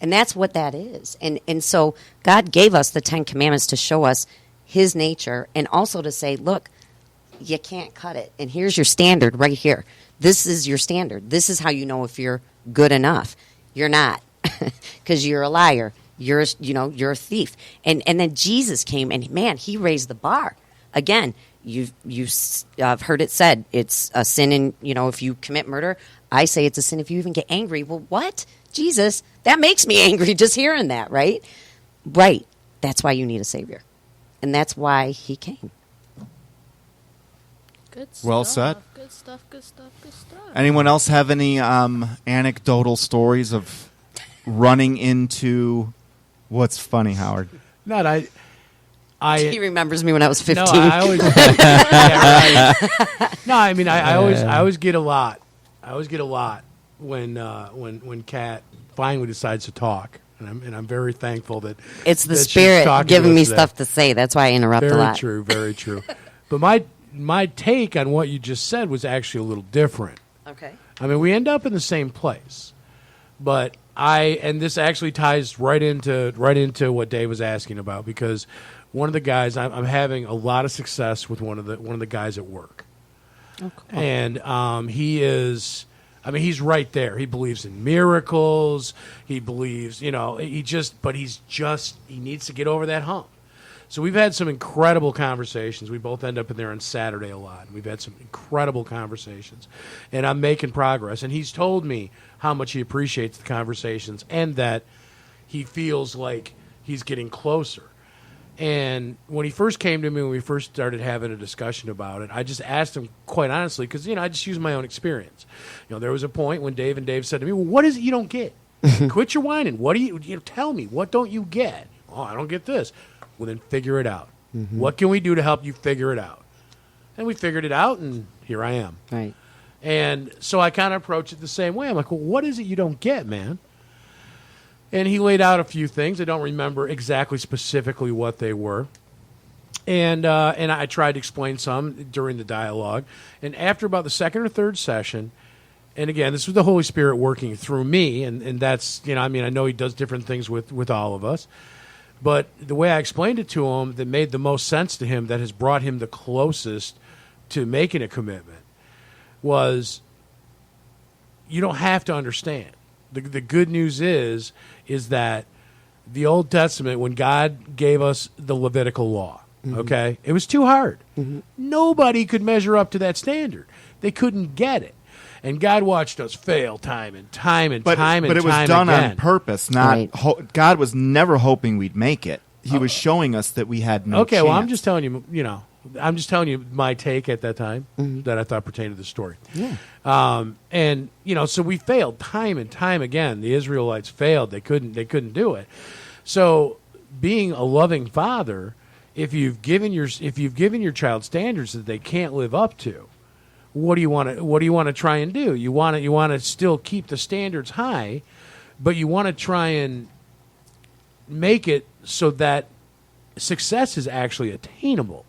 And that's what that is. And so God gave us the 10 Commandments to show us his nature and also to say, look, you can't cut it. And here's your standard right here. This is your standard. This is how you know if you're good enough. You're not, because you're a liar. You're a thief. And then Jesus came, and man, he raised the bar. Again, you've heard it said it's a sin, and if you commit murder, I say it's a sin if you even get angry. Well, what? Jesus, that makes me angry just hearing that, right? Right. That's why you need a Savior. And that's why he came. Good stuff. Well said. Good stuff. Good stuff. Good stuff. Anyone else have any anecdotal stories of running into what's funny, Howard? Not I. He remembers me when I was 15. No, I always. Yeah, right. No, I mean I always get a lot. I always get a lot when Kat finally decides to talk, and I'm very thankful that it's the that she's Spirit talking giving to me us today. stuff to say. That's why I interrupt a lot. Very true. But my take on what you just said was actually a little different. Okay. I mean, we end up in the same place, but and this actually ties right into what Dave was asking about, because one of the guys I'm having a lot of success with one of the guys at work, and he is. I mean, he's right there. He believes in miracles. He believes, he needs to get over that hump. So we've had some incredible conversations. We both end up in there on Saturday a lot. And we've had some incredible conversations. And I'm making progress. And he's told me how much he appreciates the conversations and that he feels like he's getting closer. And when he first came to me, when we first started having a discussion about it, I just asked him quite honestly, because, I just use my own experience. There was a point when Dave said to me, well, what is it you don't get? Quit your whining. What do you tell me? What don't you get? Oh, I don't get this. Well, then figure it out. Mm-hmm. What can we do to help you figure it out? And we figured it out, and here I am. Right. And so I kind of approach it the same way. I'm like, well, what is it you don't get, man? And he laid out a few things. I don't remember exactly specifically what they were. And I tried to explain some during the dialogue. And after about the second or third session, and again, this was the Holy Spirit working through me, and that's, I know he does different things with all of us. But the way I explained it to him that made the most sense to him, that has brought him the closest to making a commitment, was you don't have to understand. The good news is that the Old Testament, when God gave us the Levitical law, okay, it was too hard. Mm-hmm. Nobody could measure up to that standard. They couldn't get it. And God watched us fail time and time and time and time again. But it was done on purpose. Not God was never hoping we'd make it. He was showing us that we had no chance. Well, I'm just telling you, I'm just telling you my take at that time that I thought pertained to the story. Yeah. And so we failed time and time again. The Israelites failed. They couldn't do it. So being a loving father, if you've given your child standards that they can't live up to, what do you want to try and do? You want to still keep the standards high, but you want to try and make it so that success is actually attainable.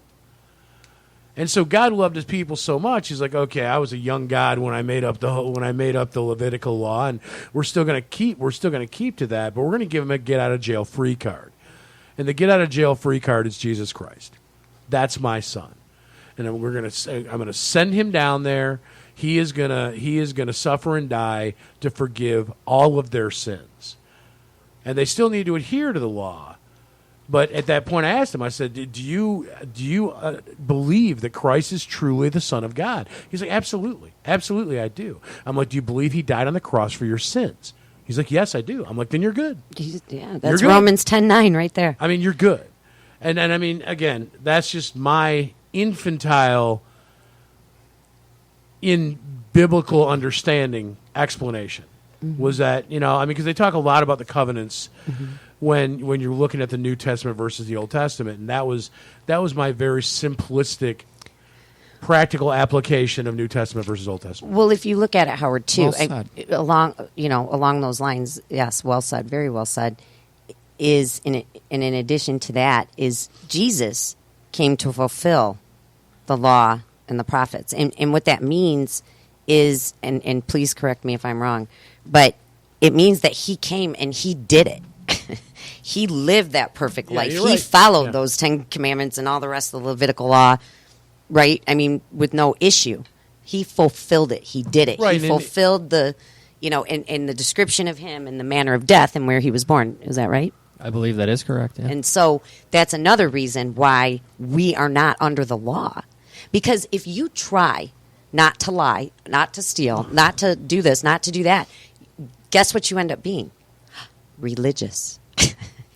And so God loved his people so much. He's like, okay, I was a young God when I made up the Levitical law, and we're still going to keep to that, but we're going to give him a get out of jail free card. And the get out of jail free card is Jesus Christ. That's my son. And I'm going to send him down there. He is going to suffer and die to forgive all of their sins. And they still need to adhere to the law. But at that point, I asked him, I said, do you believe that Christ is truly the Son of God? He's like, absolutely. Absolutely, I do. I'm like, do you believe he died on the cross for your sins? He's like, yes, I do. I'm like, then you're good. Yeah, that's Romans 10:9 right there. I mean, you're good. And I mean, again, that's just my infantile, in biblical understanding explanation. Was that, because they talk a lot about the covenants when you're looking at the New Testament versus the Old Testament, and that was my very simplistic practical application of New Testament versus Old Testament. Well, if you look at it, Howard, too, Well said. along those lines, yes, well said, very well said. Is in addition to that, is Jesus came to fulfill the law and the prophets, and what that means is, and please correct me if I'm wrong, but it means that he came and he did it. He lived that perfect life. You're He right. followed those 10 commandments and all the rest of the Levitical law, right? I mean, with no issue. He fulfilled it. He did it. Right, He and- fulfilled the, and the description of him and the manner of death and where he was born. Is that right? I believe that is correct. Yeah. And so that's another reason why we are not under the law. Because if you try not to lie, not to steal, not to do this, not to do that, guess what you end up being? Religious.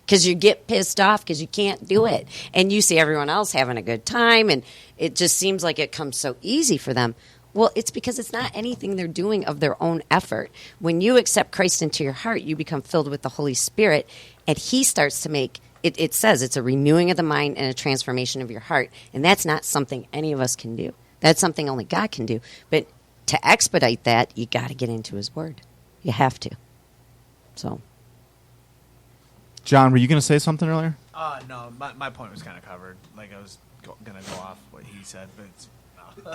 Because you get pissed off because you can't do it. And you see everyone else having a good time, and it just seems like it comes so easy for them. Well, it's because it's not anything they're doing of their own effort. When you accept Christ into your heart, you become filled with the Holy Spirit, and He starts to make it. It says it's a renewing of the mind and a transformation of your heart, and that's not something any of us can do. That's something only God can do. But to expedite that, you got to get into His Word. You have to. So, John, were you going to say something earlier? No, my point was kind of covered. Like I was going to go off what he said, but it's, no.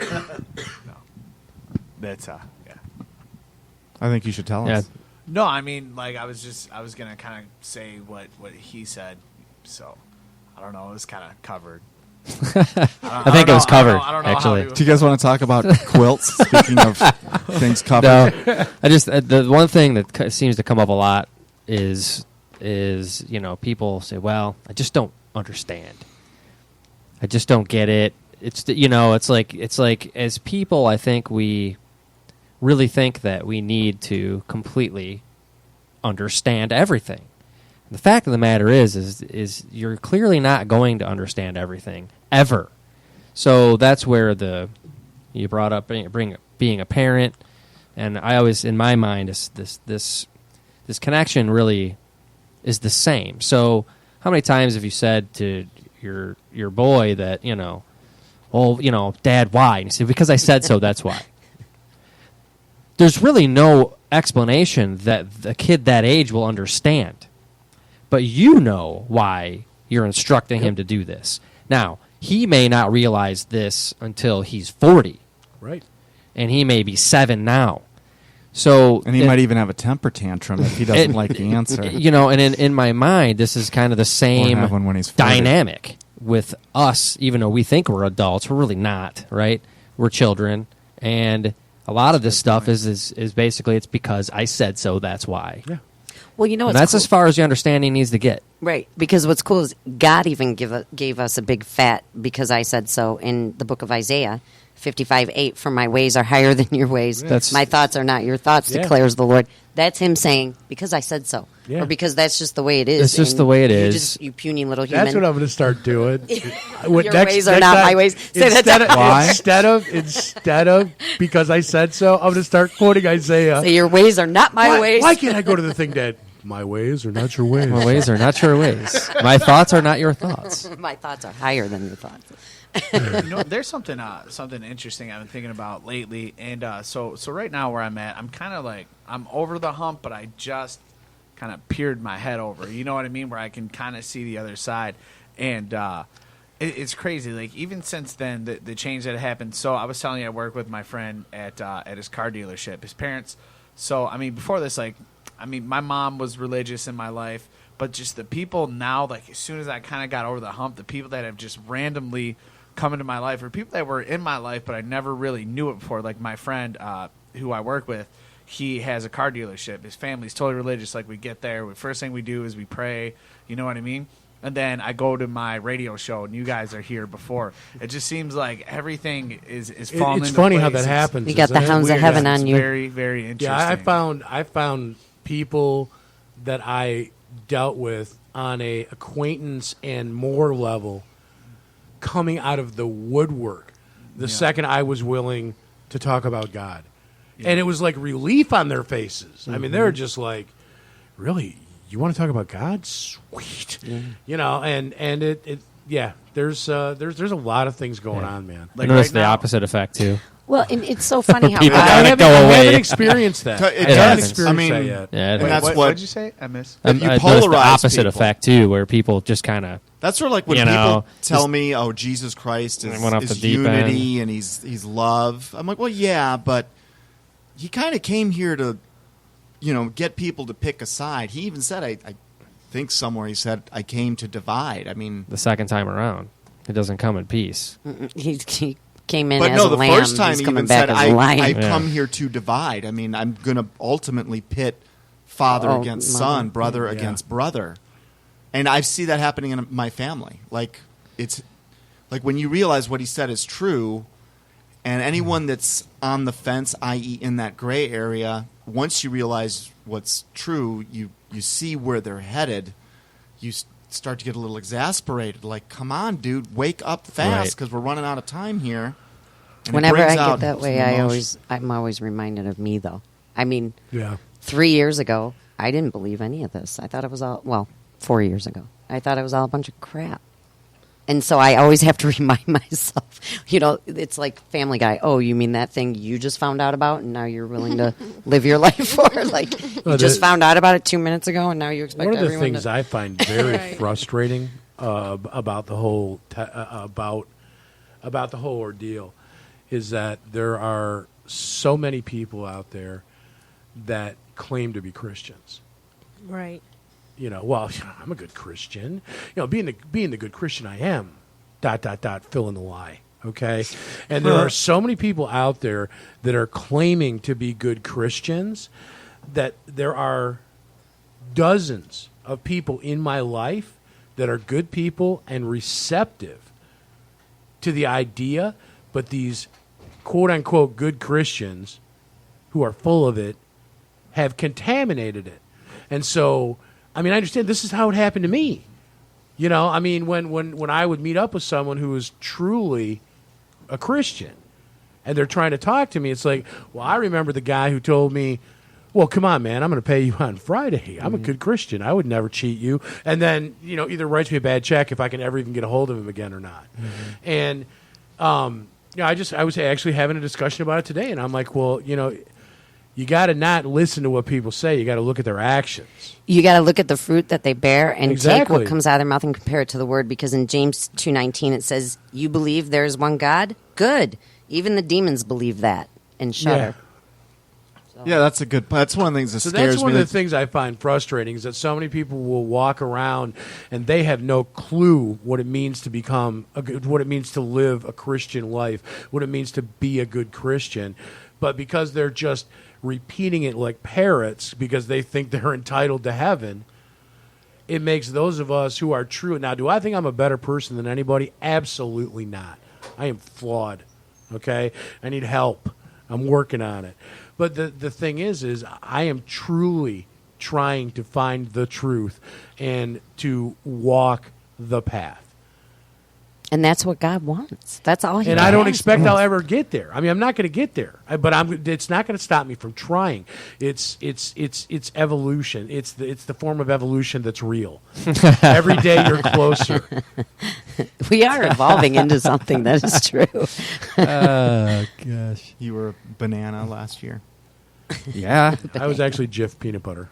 No. That's, yeah. I think you should tell us. No, I mean, like I was going to kind of say what he said. So, I don't know. It was kind of covered. I think it was covered, I don't know actually. Do you guys want to talk about quilts? Speaking of things covered. No, I just the one thing that seems to come up a lot is people say, "Well, I just don't understand. I just don't get it." It's it's like as people, I think we really think that we need to completely understand everything. The fact of the matter is you're clearly not going to understand everything ever. So that's where you brought up being a parent, and I always, in my mind, is this connection really is the same. So how many times have you said to your boy that Dad, why? And he said, because I said so. That's why. There's really no explanation that the kid that age will understand. But you know why you're instructing him to do this. Now, he may not realize this until he's 40. Right. And he may be 7 now. So, And he might even have a temper tantrum if he doesn't like the answer. And in my mind, this is kind of the same have one when he's 40. dynamic with us, even though we think we're adults. We're really not, right? We're children. And a lot of this stuff is basically it's because I said so, that's why. Yeah. well, And that's as far as your understanding needs to get. Right, because what's cool is God even gave us a big fat because I said so in the book of Isaiah 55:8. For my ways are higher than your ways. My thoughts are not your thoughts, Yeah. declares the Lord. That's him saying, because I said so. Yeah. Or because that's just the way it is. It's just And the way it you is. You puny little human. That's what I'm going to start doing. Your ways are not my ways. Say that Instead of, Why? instead of because I said so, I'm going to start quoting Isaiah. Say your ways are not my ways. Why can't I go to the thing that my ways are not your ways? My ways are not your ways. My thoughts are not your thoughts. My thoughts are higher than your thoughts. There's something interesting I've been thinking about lately, and so right now where I'm at, I'm kind of like I'm over the hump, but I just kind of peered my head over. You know what I mean? Where I can kind of see the other side, and it's crazy. Like even since then, the change that happened. So I was telling you, I work with my friend at his car dealership. His parents. So I mean, before this, my mom was religious in my life, but just the people now, like as soon as I kind of got over the hump, the people that have just randomly come into my life, or people that were in my life but I never really knew it before. Like my friend who I work with, he has a car dealership. His family's totally religious. Like we get there, the first thing we do is we pray. You know what I mean? And then I go to my radio show, and you guys are here before. It just seems like everything is falling. It's into funny place. how that happens. You got the isn't it? hounds of Weird. heaven It's on you. Very, very interesting. Yeah, I found people that I dealt with on a acquaintance and more level coming out of the woodwork the second I was willing to talk about God. And it was like relief on their faces. I mean, they were just like, really? You want to talk about God? Sweet. And yeah, there's a lot of things going on, man. I noticed the opposite effect too. Well, and it's so funny how People I gotta go haven't away. experienced that. It I haven't does. experienced I mean, that yet. Yeah, And it that's has. what- What'd you say? I missed. If you I noticed the polarize opposite people. effect too, where people just kind of That's where, like, when You people know, tell me, "Oh, Jesus Christ is, went off the is deep unity and he's love," I'm like, "Well, yeah, but he kind of came here to, get people to pick a side." He even said, I think somewhere he said, "I came to divide." I mean, the second time around, it doesn't come in peace. he came in but as no, a the lamb. first time He's he coming even back said, as a lion. "I've Yeah. come here to divide." I mean, I'm going to ultimately pit father Oh, against mother. son, brother against brother, and I see that happening in my family. Like, it's like when you realize what he said is true, and anyone that's on the fence, i.e., in that gray area, once you realize what's true, you see where they're headed. You start to get a little exasperated. Like, come on, dude, wake up fast Right. because we're running out of time here. And it Whenever brings I get out that way, some emotion. I'm always reminded of me, though. I mean, Yeah. 3 years ago, I didn't believe any of this. I thought it was all, 4 years ago, I thought it was all a bunch of crap. And so I always have to remind myself, it's like Family Guy. Oh, you mean that thing you just found out about and now you're willing to live your life for? Like, you just found out about it 2 minutes ago and now you expect One of the everyone things to... I find very Right. frustrating about the whole about the whole ordeal is that there are so many people out there that claim to be Christians. Right. I'm a good Christian. Being the good Christian I am, ... fill in the lie. Okay? And there are so many people out there that are claiming to be good Christians that there are dozens of people in my life that are good people and receptive to the idea, but these quote-unquote good Christians who are full of it have contaminated it. And so, I understand this is how it happened to me. When I would meet up with someone who was truly a Christian and they're trying to talk to me, it's like, well, I remember the guy who told me, well, come on, man, I'm going to pay you on Friday. I'm a good Christian. I would never cheat you. And then, either writes me a bad check if I can ever even get a hold of him again or not. And, I was actually having a discussion about it today, and I'm like, well, you got to not listen to what people say. You got to look at their actions. You got to look at the fruit that they bear and take Exactly. what comes out of their mouth and compare it to the word, because in James 2:19 it says, "You believe there is one God? Good. Even the demons believe that and shudder." Yeah, that's one of the things that So scares that's one me. of the things I find frustrating is that so many people will walk around and they have no clue what it means to become what it means to live a Christian life, what it means to be a good Christian, but because they're just repeating it like parrots because they think they're entitled to heaven, it makes those of us who are true. Now, do I think I'm a better person than anybody? Absolutely not. I am flawed. Okay? I need help. I'm working on it. But the thing is I am truly trying to find the truth and to walk the path. And that's what God wants. That's all he And I don't asks. expect I'll ever get there. I'm not going to get there, but it's not going to stop me from trying. It's evolution. It's the form of evolution that's real. Every day you're closer. We are evolving into something that is true. Oh gosh. You were a banana last year. Yeah. I was actually Jif peanut butter.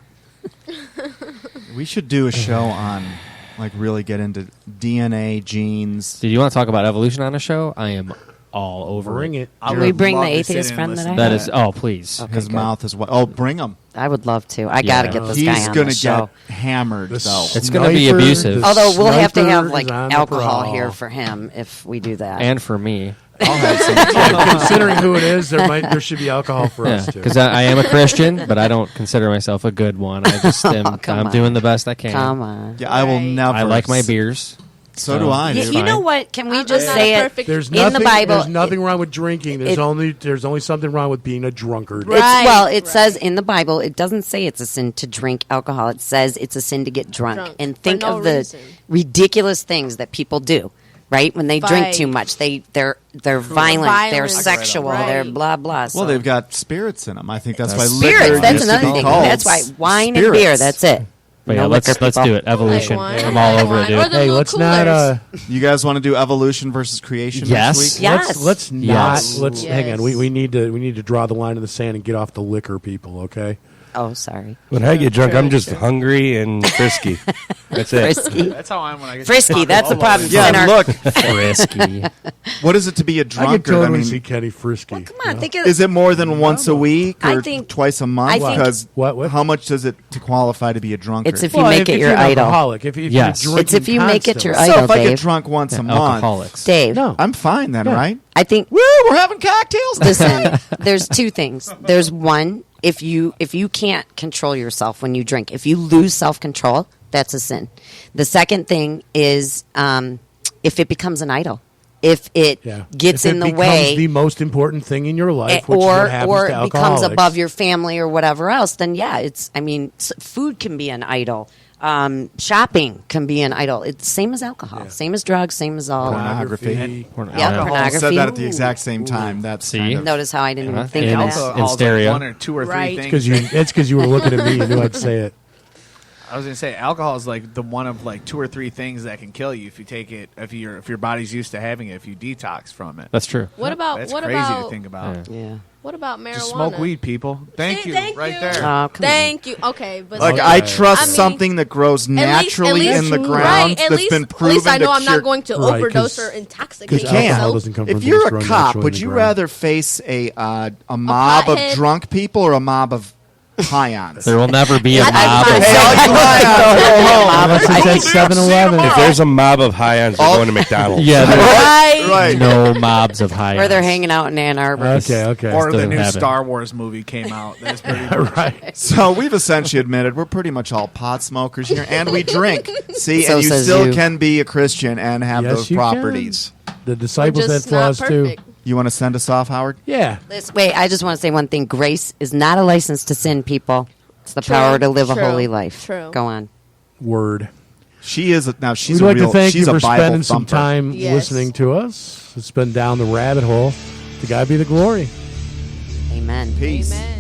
We should do a show on, like, really get into DNA, genes. Did you want to talk about evolution on a show? I am all over Bring it. I Can would we bring love the to sit atheist and friend that listen I to That have? is. Oh, please. Okay, His good. mouth is what? Oh, bring him. I would love to. I got to Yeah. get this He's guy on gonna the show. get hammered, though. It's gonna be Sniper, abusive. the Although we'll have to have sniper like is on the alcohol prowl. here for him if we do that. And for me. I'll have some. Yeah, considering who it is, there should be alcohol for Yeah, us too. because I am a Christian, but I don't consider myself a good one. I just am. come I'm on. doing the best I can. Come on. Yeah, I will Right. never. I like my beers. So do I. You, dude. you know fine. what? Can we I'm just not say a it? perfect- There's in nothing, the Bible, there's nothing wrong with drinking. There's it- only something wrong with being a drunkard. Right. Well, it right. says in the Bible, it doesn't say it's a sin to drink alcohol. It says it's a sin to get drunk. And For think no of the reason. ridiculous things that people do, right? When they drink too Fight. much, they're violent, they're Violence. sexual, Right. they're blah blah. Well, So. they've got spirits in them. I think that's why spirits. liquor That's used to another be thing. called That's why wine and spirits. beer. That's it. But No yeah, let's liquor, people. do it. Evolution. I like I'm all over it, wine. dude. Or the Hey, little let's not. coolers. You guys want to do evolution versus creation Yes. next week? Yes. Let's not. Yes. Let's hang on. Yes. We need to draw the line in the sand and get off the liquor, people. Okay. Oh, sorry. When I get drunk, True, I'm just true. hungry and frisky. That's it. Frisky. That's how I am when I get Frisky, that's the problem. Yeah, Sinner. look. Frisky. What is it to be a I could drunkard? totally I see mean, Kenny frisky. Well, come on, think of is it more than once a week I or think- twice a month? I think- Because What? how much does it to qualify to be a drunkard? It's if you make it your you're an idol. alcoholic, if Yes. you're It's if you make it your constantly. so idol, if I Dave. get drunk once a month, Alcoholics. Dave. No. I'm fine then, Yeah. right? I think Woo, we're having cocktails. listen, there's two things. There's one, if you can't control yourself when you drink, if you lose self-control, that's a sin. The second thing is if it becomes an idol. If it gets If in it the becomes way the most important thing in your life, which is what happens or to it becomes alcoholics. above your family or whatever else, then food can be an idol. Shopping can be an idol. It's the same as alcohol, same as drugs, same as all. Pornography. Yeah, Alcohol pornography. said that at the exact same time. That's See? kind of- Notice how I didn't even think And of it's- that. Alcohol's like stereo. one or two or three Right. things. It's because you were looking at me. You knew I'd say it. I was gonna say alcohol is like the one of like two or three things that can kill you if you take it if your body's used to having it, if you detox from it. That's true. What about That's what crazy about to think about. Yeah. what about marijuana? Just smoke weed, people. Thank See, you. thank right you. there. Oh, come Thank you. Okay, but Like Okay. I trust I mean, something that grows naturally in the ground right, at that's least, been at proven least I know to I'm cure. not going to Right, overdose 'cause- or intoxicate Because can't. alcohol myself. doesn't come from If things you're a grown cop, naturally would in you the ground. rather face a mob of pothead? drunk people or a mob of pions? There will never be a I- mob I- of Hey, all you pions, go home. Unless it's at 7-Eleven. If there's a mob of high-ons, they're going to McDonald's. Yeah, there Right. Right. no mobs of high. Or they're hanging out in Ann Arbor. Okay. Or the doesn't new have it. Star Wars movie came out. That's pretty right. So we've essentially admitted we're pretty much all pot smokers here, and we drink. See, So and you says still you. can be a Christian and have Yes, those you can. properties. The disciples had Just not flaws too. perfect. You want to send us off, Howard? Yeah. Wait, I just want to say one thing. Grace is not a license to sin, people. It's the True, power to live a true, holy life. true. Go on. Word. She is now. She's We'd a like real. to thank you she's for a Bible spending some thumper. time Yes. listening to us. It's been down the rabbit hole. To God be the glory. Amen. Peace. Amen.